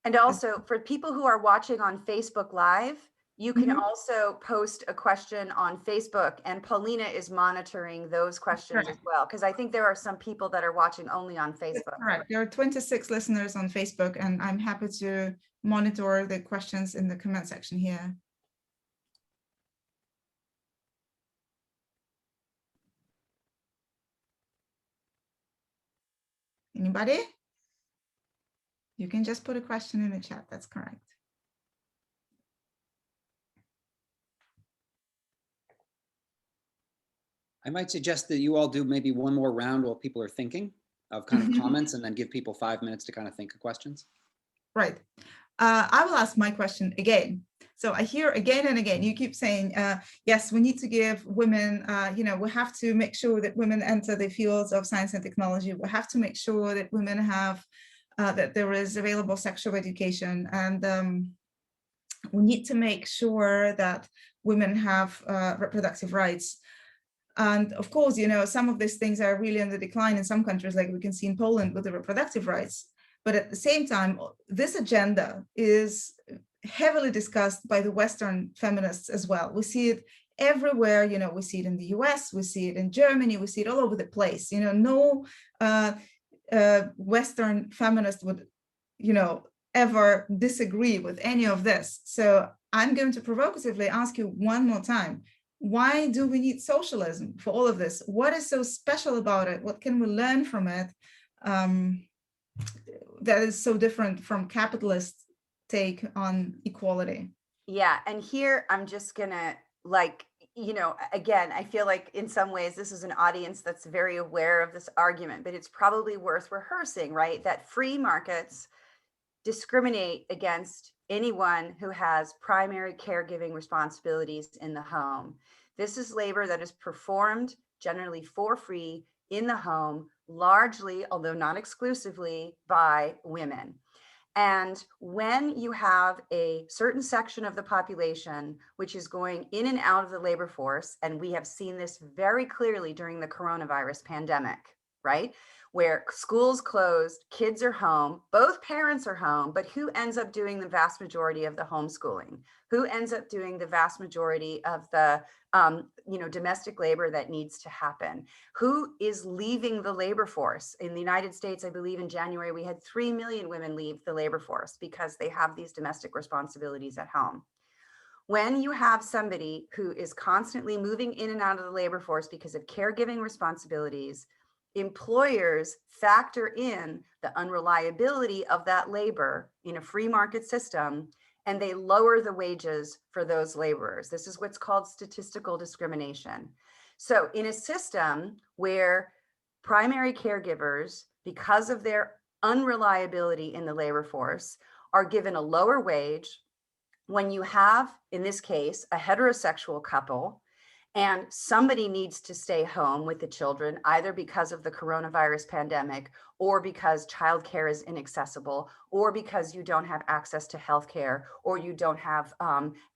And also for people who are watching on Facebook Live, you can also post a question on Facebook, and Polina is monitoring those questions as well, because I think there are some people that are watching only on Facebook. That's correct. There are 26 listeners on Facebook, and I'm happy to monitor the questions in the comment section here. Anybody? You can just put a question in the chat. That's correct. I might suggest that you all do maybe one more round while people are thinking of kind of comments, and then give people 5 minutes to kind of think of questions. Right. I will ask my question again. So I hear again and again, you keep saying, yes, we need to give women, we have to make sure that women enter the fields of science and technology. We have to make sure that women have, that there is available sexual education. And we need to make sure that women have reproductive rights. And of course, some of these things are really in the decline in some countries, like we can see in Poland with the reproductive rights. But at the same time, this agenda is heavily discussed by the Western feminists as well. We see it everywhere, we see it in the US, we see it in Germany, we see it all over the place. No Western feminist would, ever disagree with any of this. So I'm going to provocatively ask you one more time, why do we need socialism for all of this? What is so special about it? What can we learn from it that is so different from capitalist take on equality? Yeah, and here I'm just gonna, like, you know, again, I feel like in some ways this is an audience that's very aware of this argument, but it's probably worth rehearsing, right? That free markets discriminate against anyone who has primary caregiving responsibilities in the home. This is labor that is performed generally for free in the home, largely, although not exclusively, by women. And when you have a certain section of the population which is going in and out of the labor force, and we have seen this very clearly during the coronavirus pandemic, right? Where schools closed, kids are home, both parents are home, but who ends up doing the vast majority of the homeschooling? Who ends up doing the vast majority of the domestic labor that needs to happen? Who is leaving the labor force? In the United States, I believe in January, we had 3 million women leave the labor force because they have these domestic responsibilities at home. When you have somebody who is constantly moving in and out of the labor force because of caregiving responsibilities, employers factor in the unreliability of that labor in a free market system, and they lower the wages for those laborers. This is what's called statistical discrimination. So in a system where primary caregivers, because of their unreliability in the labor force, are given a lower wage, when you have, in this case, a heterosexual couple, and somebody needs to stay home with the children, either because of the coronavirus pandemic, or because childcare is inaccessible, or because you don't have access to healthcare, or you don't have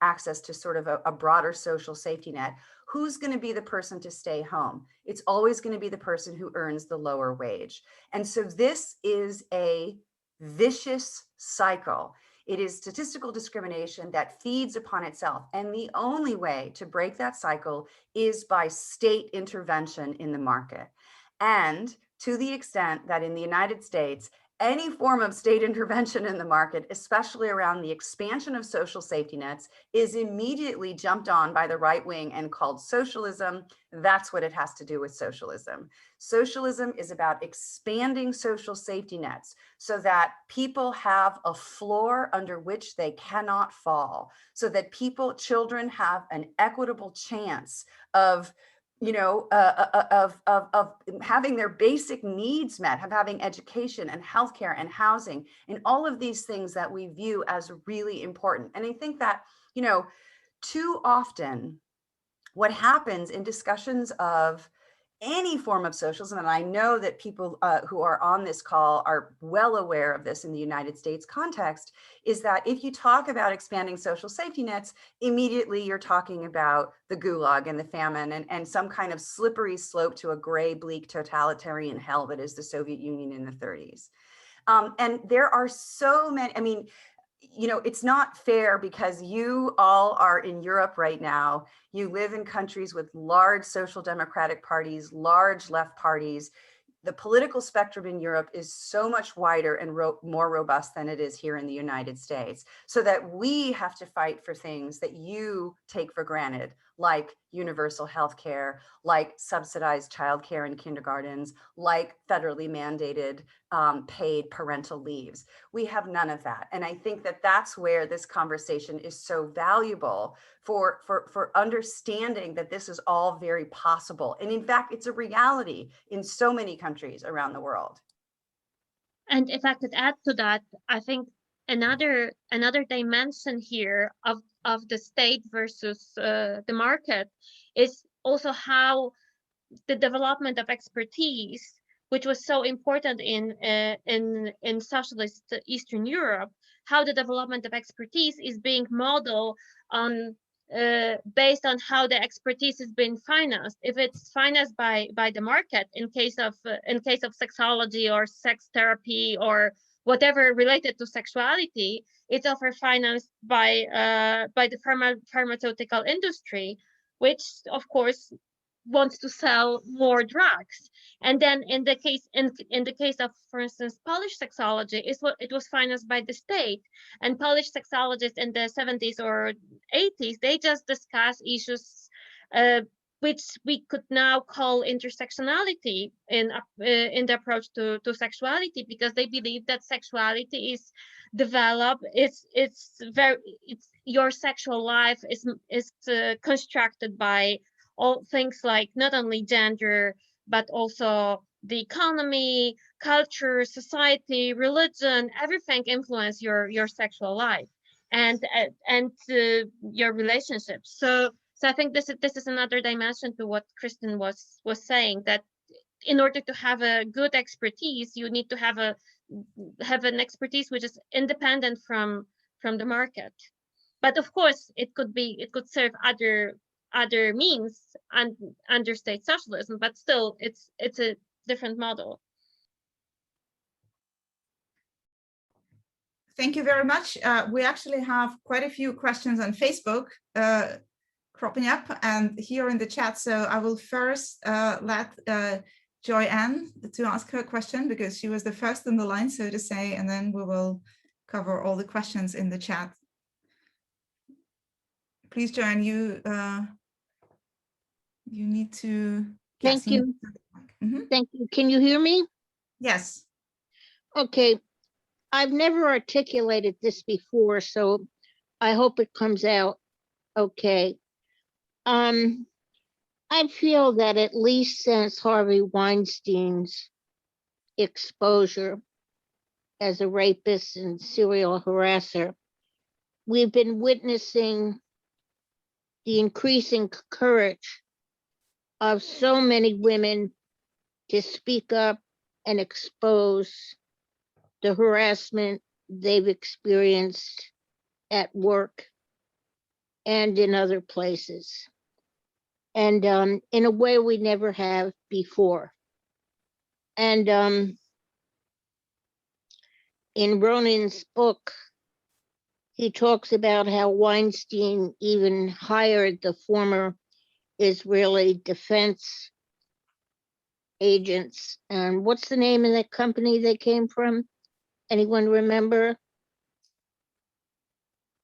access to sort of a broader social safety net, who's going to be the person to stay home? It's always going to be the person who earns the lower wage. And so this is a vicious cycle. It is statistical discrimination that feeds upon itself. And the only way to break that cycle is by state intervention in the market. And to the extent that in the United States, any form of state intervention in the market, especially around the expansion of social safety nets, is immediately jumped on by the right wing and called socialism. That's what it has to do with socialism. Socialism is about expanding social safety nets so that people have a floor under which they cannot fall, so that children have an equitable chance of having their basic needs met, of having education and healthcare and housing and all of these things that we view as really important. And I think that, too often what happens in discussions of any form of socialism, and I know that people who are on this call are well aware of this in the United States context, is that if you talk about expanding social safety nets, immediately you're talking about the gulag and the famine and some kind of slippery slope to a gray, bleak totalitarian hell that is the Soviet Union in the 30s. And there are so many, it's not fair because you all are in Europe right now. You live in countries with large social democratic parties, large left parties. The political spectrum in Europe is so much wider and more robust than it is here in the United States, so that we have to fight for things that you take for granted, like universal health care, like subsidized childcare in kindergartens, like federally mandated paid parental leaves. We have none of that. And I think that that's where this conversation is so valuable for understanding that this is all very possible. And in fact, it's a reality in so many countries around the world. And if I could add to that, I think another dimension here of the state versus the market is also how the development of expertise, which was so important in socialist Eastern Europe, how the development of expertise is being modeled on based on how the expertise is being financed. If it's financed by the market, in case of sexology or sex therapy or whatever related to sexuality, it's often financed by the pharmaceutical industry, which of course wants to sell more drugs. And then in the case of, for instance, Polish sexology, it was financed by the state, and Polish sexologists in the 70s or 80s, they just discuss issues which we could now call intersectionality in the approach to sexuality, because they believe that sexuality is developed, it's your sexual life is constructed by all things like not only gender, but also the economy, culture, society, religion, everything influence your sexual life and your relationships. So I think this is another dimension to what Kristen was saying, that in order to have a good expertise, you need to have an expertise which is independent from the market. But of course, it could serve other means under state socialism, but still it's a different model. Thank you very much. We actually have quite a few questions on Facebook cropping up and here in the chat. So I will first let Joy-Ann to ask her question, because she was the first in the line, so to say, and then we will cover all the questions in the chat. Please, Joanne, you need to. Thank you. Thank you. Can you hear me? Yes. Okay. I've never articulated this before, so I hope it comes out okay. I feel that at least since Harvey Weinstein's exposure as a rapist and serial harasser, we've been witnessing the increasing courage of so many women to speak up and expose the harassment they've experienced at work and in other places, and in a way we never have before. And in Ronin's book, he talks about how Weinstein even hired the former Israeli defense agents. And what's the name of that company they came from? Anyone remember?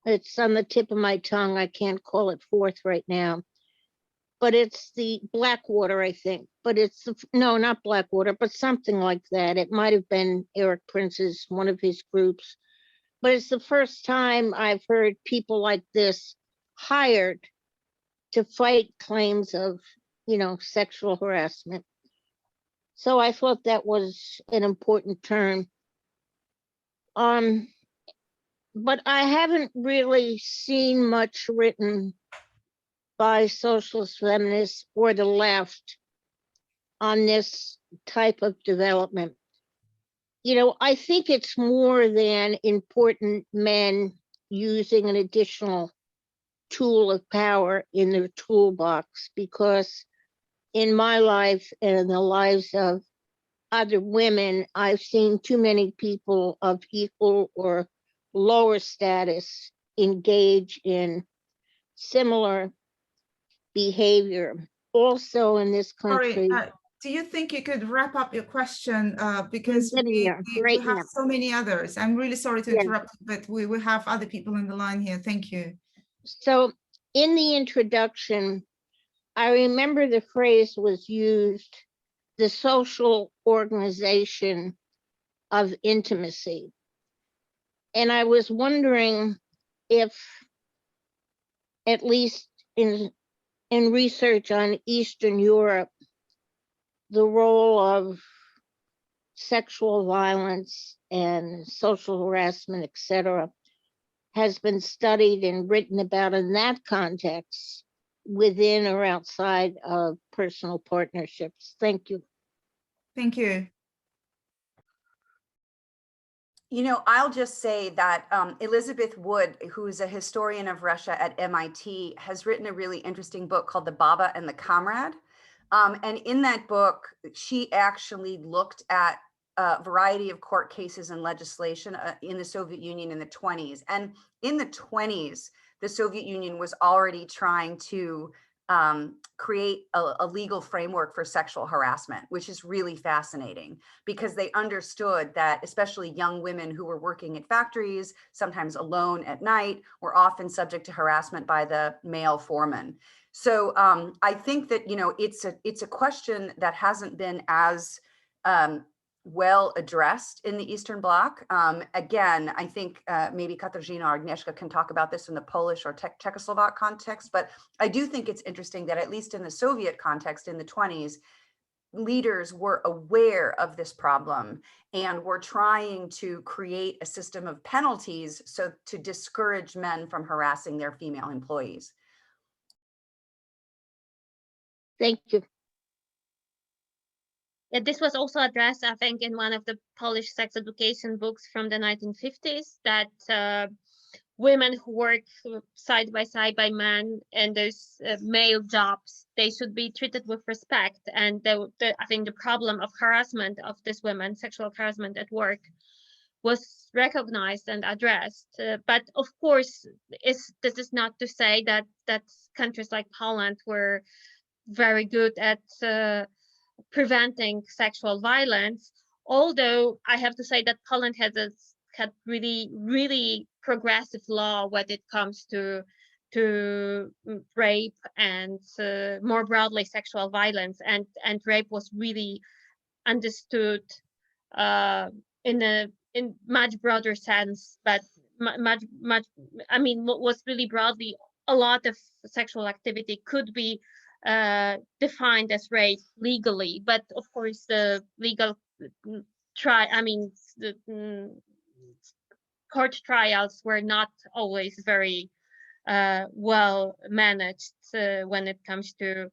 It's on the tip of my tongue. I can't call it forth right now. But it's the Blackwater, I think. But it's, no, not Blackwater, but something like that. It might have been Eric Prince's, one of his groups. But it's the first time I've heard people like this hired to fight claims of, you know, sexual harassment. So I thought that was an important term. But I haven't really seen much written by socialist feminists or the left on this type of development. You know, I think it's more than important men using an additional tool of power in their toolbox, because in my life and in the lives of other women, I've seen too many people of equal or lower status engage in similar behavior. Also in this country. Sorry, do you think you could wrap up your question, because we have so many others? I'm really sorry to interrupt, but we have other people in the line here. Thank you. So in the introduction, I remember the phrase was used, the social organization of intimacy. And I was wondering if, at least in research on Eastern Europe, the role of sexual violence and social harassment, etc., has been studied and written about in that context, within or outside of personal partnerships. Thank you. Thank you. You know, I'll just say that Elizabeth Wood, who is a historian of Russia at MIT, has written a really interesting book called The Baba and the Comrade. And in that book, she actually looked at a variety of court cases and legislation in the Soviet Union in the 20s. And in the 20s, the Soviet Union was already trying to create a legal framework for sexual harassment, which is really fascinating because they understood that especially young women who were working at factories, sometimes alone at night, were often subject to harassment by the male foreman. So I think that, you know, it's a question that hasn't been as well addressed in the Eastern Bloc. Again, I think maybe Kateřina or Agnieszka can talk about this in the Polish or Czechoslovak context, but I do think it's interesting that at least in the Soviet context in the 1920s, leaders were aware of this problem and were trying to create a system of penalties so to discourage men from harassing their female employees. Thank you. Yeah, this was also addressed, I think, in one of the Polish sex education books from the 1950s, that women who work side by men in those male jobs, they should be treated with respect. And I think the problem of harassment of these women, sexual harassment at work, was recognized and addressed. But of course, this is not to say that countries like Poland were very good at preventing sexual violence, although I have to say that Poland had really progressive law when it comes to rape and more broadly sexual violence, and rape was really understood in much broader sense, but much I mean was really broadly, a lot of sexual activity could be defined as rape legally, but of course the legal court trials were not always very well managed when it comes to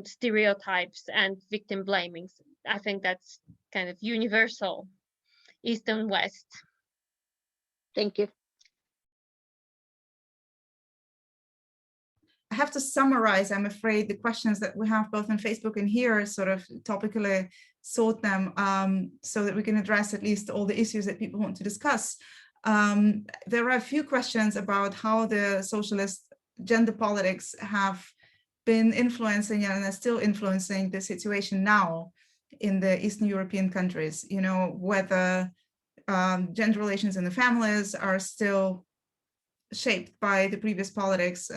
stereotypes and victim blaming. I think that's kind of universal, East and West. Thank you. I have to summarize, I'm afraid, the questions that we have both on Facebook and here, sort of topically sort them so that we can address at least all the issues that people want to discuss. There are a few questions about how the socialist gender politics have been influencing and are still influencing the situation now in the Eastern European countries. You know, whether gender relations in the families are still shaped by the previous politics,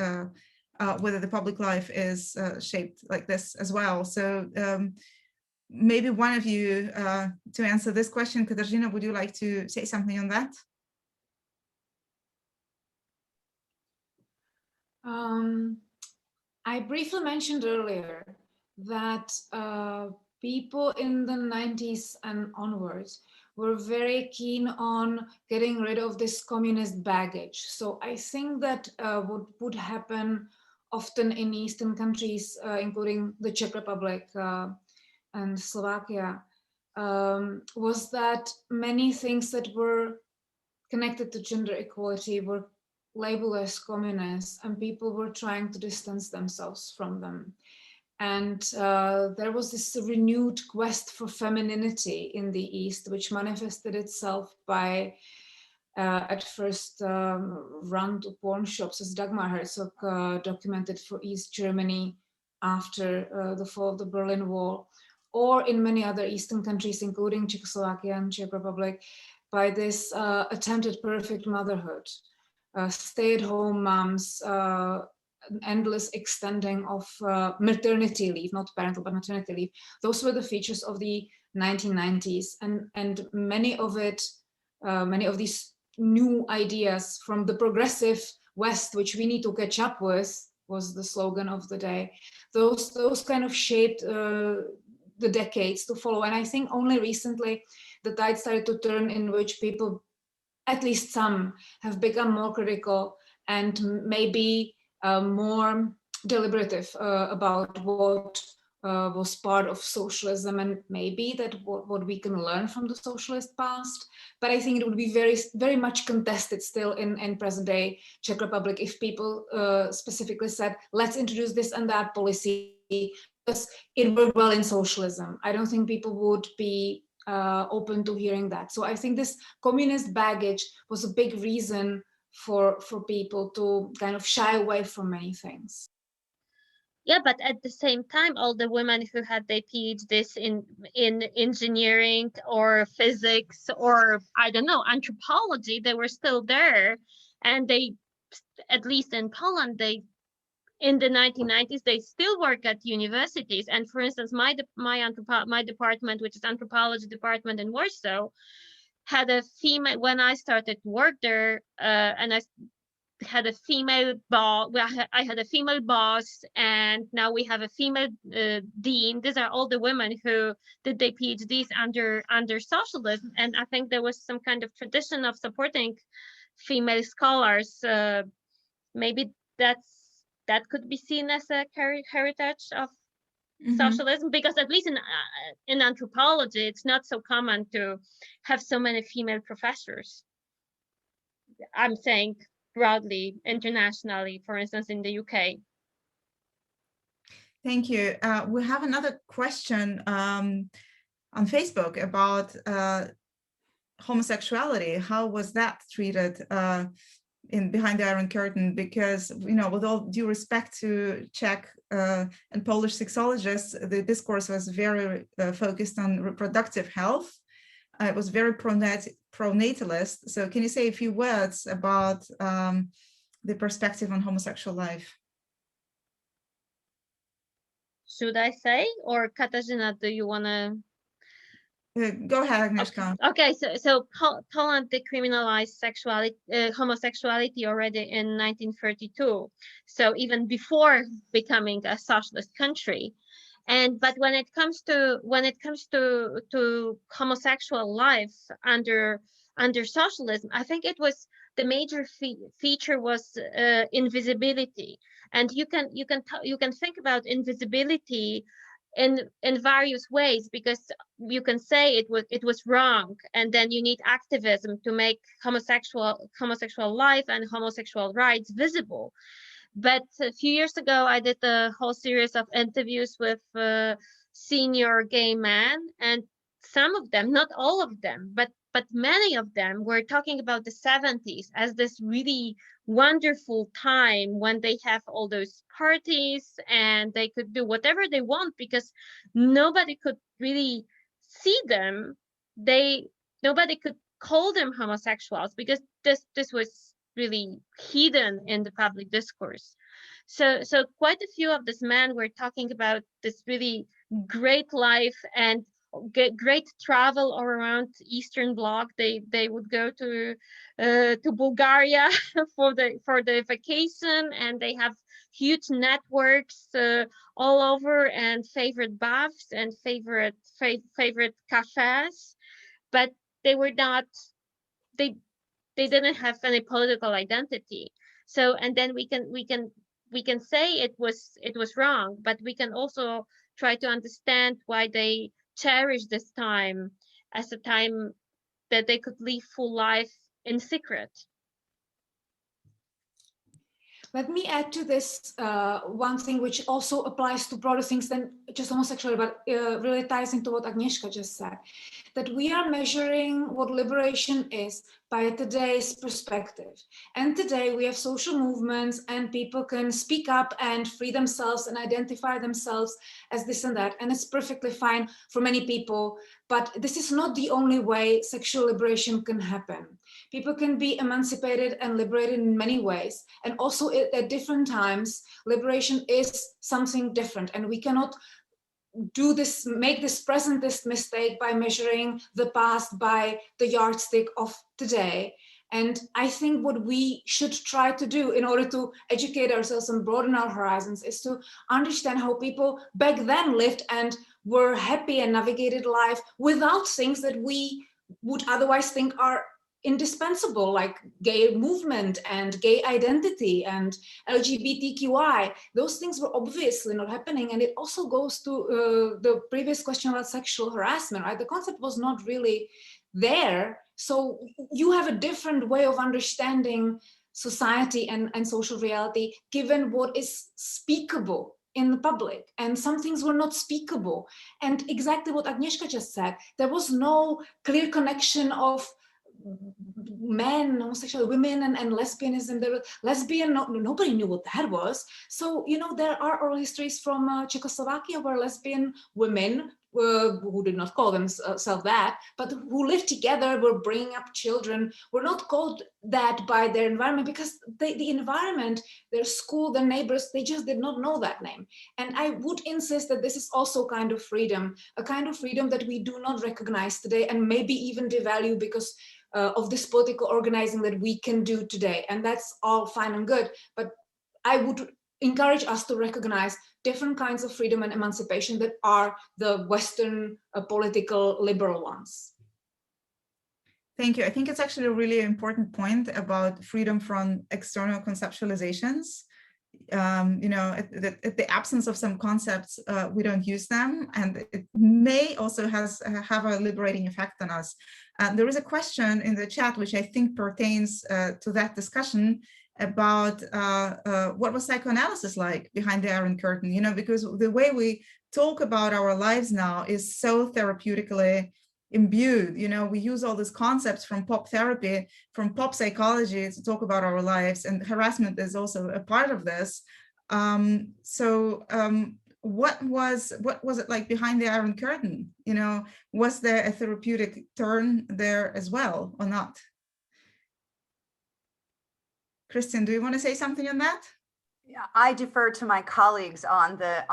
whether the public life is shaped like this as well. So maybe one of you to answer this question. Kateřina, would you like to say something on that? I briefly mentioned earlier that people in the 90s and onwards were very keen on getting rid of this communist baggage. So I think that what would happen often in Eastern countries, including the Czech Republic and Slovakia, was that many things that were connected to gender equality were labeled as communist, and people were trying to distance themselves from them. And there was this renewed quest for femininity in the East, which manifested itself by at first run to porn shops, as Dagmar Herzog documented for East Germany after the fall of the Berlin Wall, or in many other Eastern countries, including Czechoslovakia and Czech Republic, by this attempted perfect motherhood, stay-at-home moms, endless extending of maternity leave, not parental, but maternity leave. Those were the features of the 1990s, and many of these new ideas from the progressive West, which we need to catch up with, was the slogan of the day. Those kind of shaped the decades to follow. And I think only recently the tide started to turn, in which people, at least some, have become more critical and maybe more deliberative about what was part of socialism, and maybe that what we can learn from the socialist past. But I think it would be very, very much contested still in present day Czech Republic if people specifically said, let's introduce this and that policy because it worked well in socialism. I don't think people would be open to hearing that. So I think this communist baggage was a big reason for people to kind of shy away from many things. Yeah, but at the same time, all the women who had their PhDs in engineering or physics or, I don't know, anthropology, they were still there. And they, at least in Poland, they, in the 1990s, they still work at universities. And for instance, my department, which is anthropology department in Warsaw, had a female, when I started work there, and I had a female boss. I had a female boss, and now we have a female dean. These are all the women who did their PhDs under socialism, and I think there was some kind of tradition of supporting female scholars. Maybe that could be seen as a heritage of socialism, because at least in anthropology, it's not so common to have so many female professors. I'm saying broadly, internationally, for instance, in the UK. Thank you. We have another question on Facebook about homosexuality. How was that treated in Behind the Iron Curtain? Because, you know, with all due respect to Czech and Polish sexologists, the discourse was very focused on reproductive health. It was very pronatalist. So can you say a few words about the perspective on homosexual life? Should I say, or Kateřina, do you want to? Go ahead, Agnieszka. Okay, so Poland decriminalized homosexuality already in 1932. So even before becoming a socialist country. But when it comes to homosexual life under socialism, I think it was the major feature was invisibility, and you can think about invisibility in various ways, because you can say it was wrong, and then you need activism to make homosexual life and homosexual rights visible. But a few years ago, I did a whole series of interviews with senior gay men, and some of them, not all of them, but many of them were talking about the 70s as this really wonderful time when they have all those parties and they could do whatever they want because nobody could really see them. Nobody could call them homosexuals because this was really hidden in the public discourse. So quite a few of these men were talking about this really great life and great travel all around Eastern Bloc. They would go to Bulgaria for the vacation, and they have huge networks all over, and favorite baths and favorite cafes, but they were not. They didn't have any political identity. So, and then we can say it was wrong, but we can also try to understand why they cherish this time as a time that they could live full life in secret. Let me add to this one thing which also applies to broader things than just homosexuality, but really ties into what Agnieszka just said, that we are measuring what liberation is by today's perspective. And today we have social movements and people can speak up and free themselves and identify themselves as this and that. And it's perfectly fine for many people, but this is not the only way sexual liberation can happen. People can be emancipated and liberated in many ways. And also at different times, liberation is something different. And we cannot make this presentist mistake by measuring the past by the yardstick of today. And I think what we should try to do in order to educate ourselves and broaden our horizons is to understand how people back then lived and were happy and navigated life without things that we would otherwise think are indispensable, like gay movement and gay identity and LGBTQI. Those things were obviously not happening. And it also goes to the previous question about sexual harassment, right? The concept was not really there. So you have a different way of understanding society and social reality, given what is speakable in the public, and some things were not speakable. And exactly what Agnieszka just said, there was no clear connection of men, homosexual women, and lesbianism. There was lesbian, nobody knew what that was. So, you know, there are oral histories from Czechoslovakia where lesbian women who did not call themselves that, but who lived together, were bringing up children, were not called that by their environment because the environment, their school, their neighbors, they just did not know that name. And I would insist that this is also kind of freedom, a kind of freedom that we do not recognize today and maybe even devalue because of this political organizing that we can do today. And that's all fine and good, but I would encourage us to recognize different kinds of freedom and emancipation that are the Western political liberal ones. Thank you. I think it's actually a really important point about freedom from external conceptualizations. You know, at the absence of some concepts, we don't use them, and it may also have a liberating effect on us. There is a question in the chat which I think pertains to that discussion about what was psychoanalysis like behind the Iron Curtain, you know, because the way we talk about our lives now is so therapeutically imbued. You know, we use all these concepts from pop therapy, from pop psychology to talk about our lives, and harassment is also a part of this. What was it like behind the Iron Curtain? You know, was there a therapeutic turn there as well or not? Kristen, do you want to say something on that? Yeah, I defer to my colleagues on the,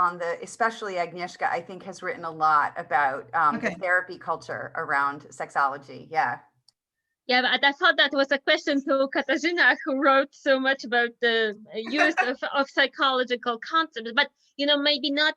especially Agnieszka, I think has written a lot about the therapy culture around sexology. Yeah. Yeah, but I thought that was a question to Kateřina, who wrote so much about the use of psychological concepts. But you know, maybe not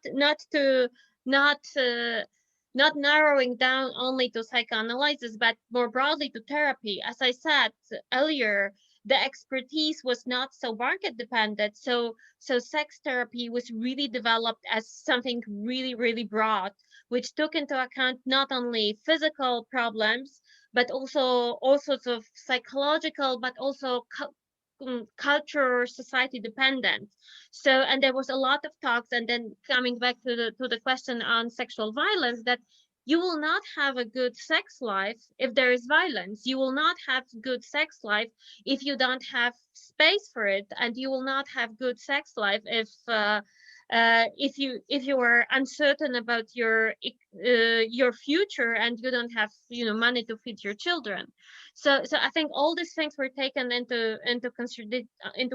narrowing down only to psychoanalysis, but more broadly to therapy. As I said earlier, the expertise was not so market dependent. So sex therapy was really developed as something really, really broad, which took into account not only physical problems, but also all sorts of psychological, but also culture or society dependent. So, and there was a lot of talks, and then coming back to the question on sexual violence, that you will not have a good sex life if there is violence. You will not have good sex life if you don't have space for it, and you will not have good sex life if you are uncertain about your future and you don't have money to feed your children. So I think all these things were taken into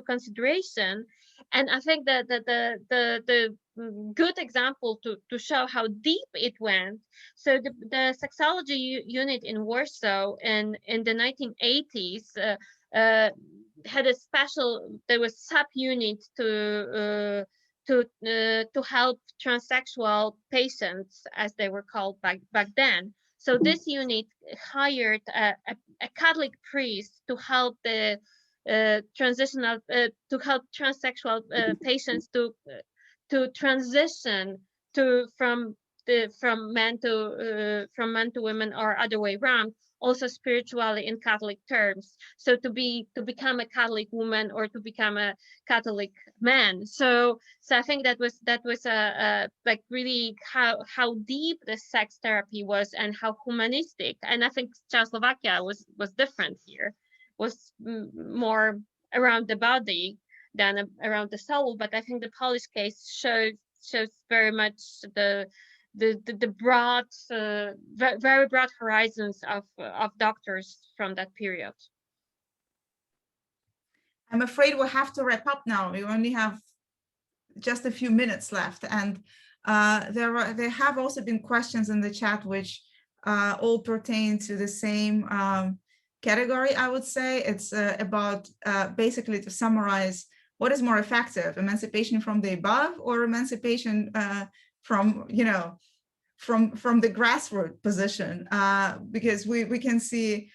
consideration, and I think that the good example to show how deep it went. So the sexology unit in Warsaw in the 1980s had a special, there was subunit to help transsexual patients, as they were called back then. So this unit hired a Catholic priest to help the transsexual patients to transition from men to women, or other way around, also spiritually in Catholic terms. So to become a Catholic woman or to become a Catholic man. So I think that was like really how deep the sex therapy was and how humanistic. And I think Czechoslovakia was different here, was more around the body than around the soul. But I think the Polish case shows very much the broad, very broad horizons of doctors from that period. I'm afraid we'll have to wrap up now. We only have just a few minutes left, and there have also been questions in the chat which all pertain to the same category. I would say it's about basically, to summarize, what is more effective, emancipation from the above or emancipation from the grassroots position, because we can see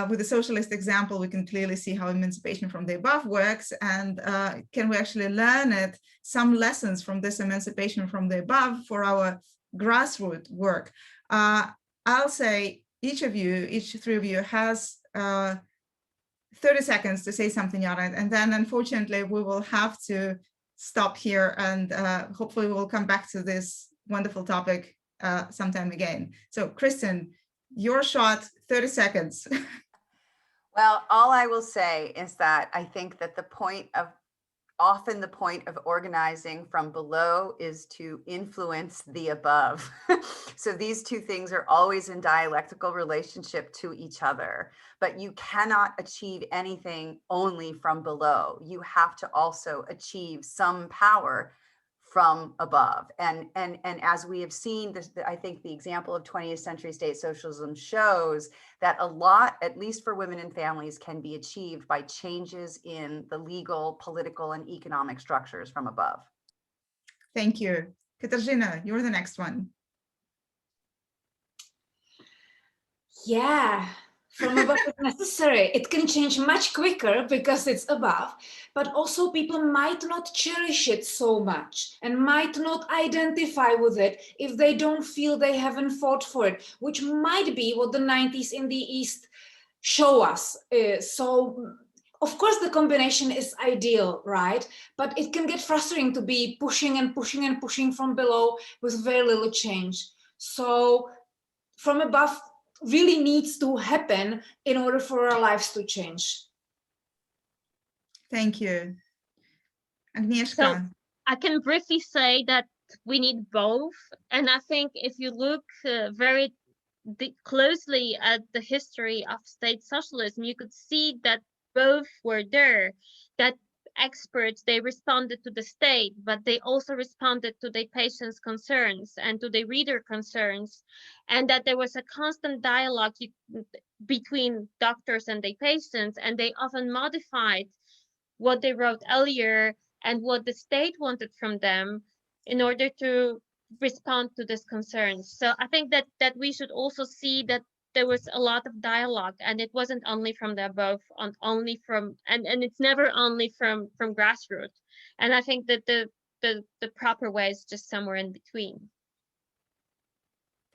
with the socialist example, we can clearly see how emancipation from the above works, and can we actually learn some lessons from this emancipation from the above for our grassroots work. I'll say each three of you has 30 seconds to say something, Jana, and then unfortunately we will have to stop here, and hopefully we'll come back to this wonderful topic sometime again. So Kristen, your shot, 30 seconds. Well, all I will say is that I think that often the point of organizing from below is to influence the above. So these two things are always in dialectical relationship to each other, but you cannot achieve anything only from below. You have to also achieve some power from above. And as we have seen, I think the example of 20th century state socialism shows that a lot, at least for women and families, can be achieved by changes in the legal, political, and economic structures from above. Thank you. Kateřina, you're the next one. Yeah, from above is necessary. It can change much quicker because it's above, but also people might not cherish it so much and might not identify with it if they don't feel they haven't fought for it, which might be what the 90s in the East show us. So of course the combination is ideal, right? But it can get frustrating to be pushing and pushing and pushing from below with very little change. So from above really needs to happen in order for our lives to change. Thank you. Agnieszka. So I can briefly say that we need both. And I think if you look very closely at the history of state socialism, you could see that both were there, that experts, they responded to the state, but they also responded to the patient's concerns and to the reader concerns, and that there was a constant dialogue between doctors and the patients, and they often modified what they wrote earlier and what the state wanted from them in order to respond to these concerns. So I think that we should also see that there was a lot of dialogue, and it wasn't only from the above, and it's never only from grassroots. And I think that the proper way is just somewhere in between.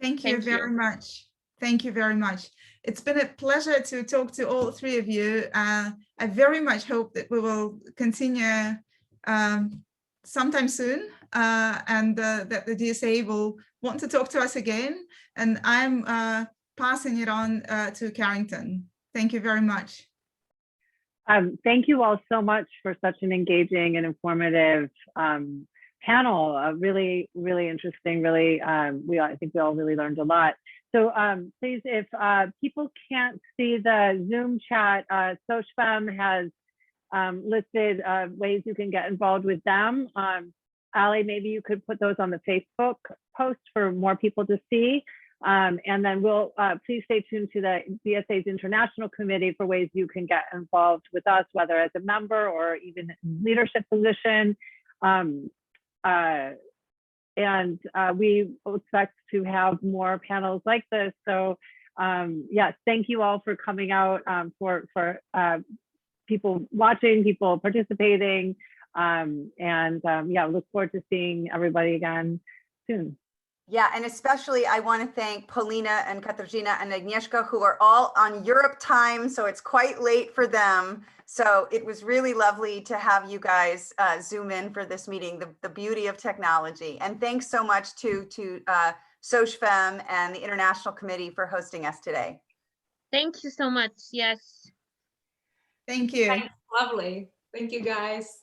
Thank you very much. Thank you very much. It's been a pleasure to talk to all three of you. I very much hope that we will continue sometime soon, and that the DSA will want to talk to us again. And I'm passing it on to Carrington. Thank you very much. Thank you all so much for such an engaging and informative panel. Really, really interesting. Really, I think we all really learned a lot. So please, if people can't see the Zoom chat, SocFem has listed ways you can get involved with them. Ali, maybe you could put those on the Facebook post for more people to see. And then we'll please stay tuned to the DSA's International Committee for ways you can get involved with us, whether as a member or even in leadership position. We expect to have more panels like this. So yes, thank you all for coming out, for people watching, people participating, yeah, look forward to seeing everybody again soon. Yeah, and especially I want to thank Polina and Kateřina and Agnieszka, who are all on Europe time, so it's quite late for them. So it was really lovely to have you guys Zoom in for this meeting, the beauty of technology. And thanks so much to SocFem and the International Committee for hosting us today. Thank you so much. Yes. Thank you. Thanks. Lovely. Thank you, guys.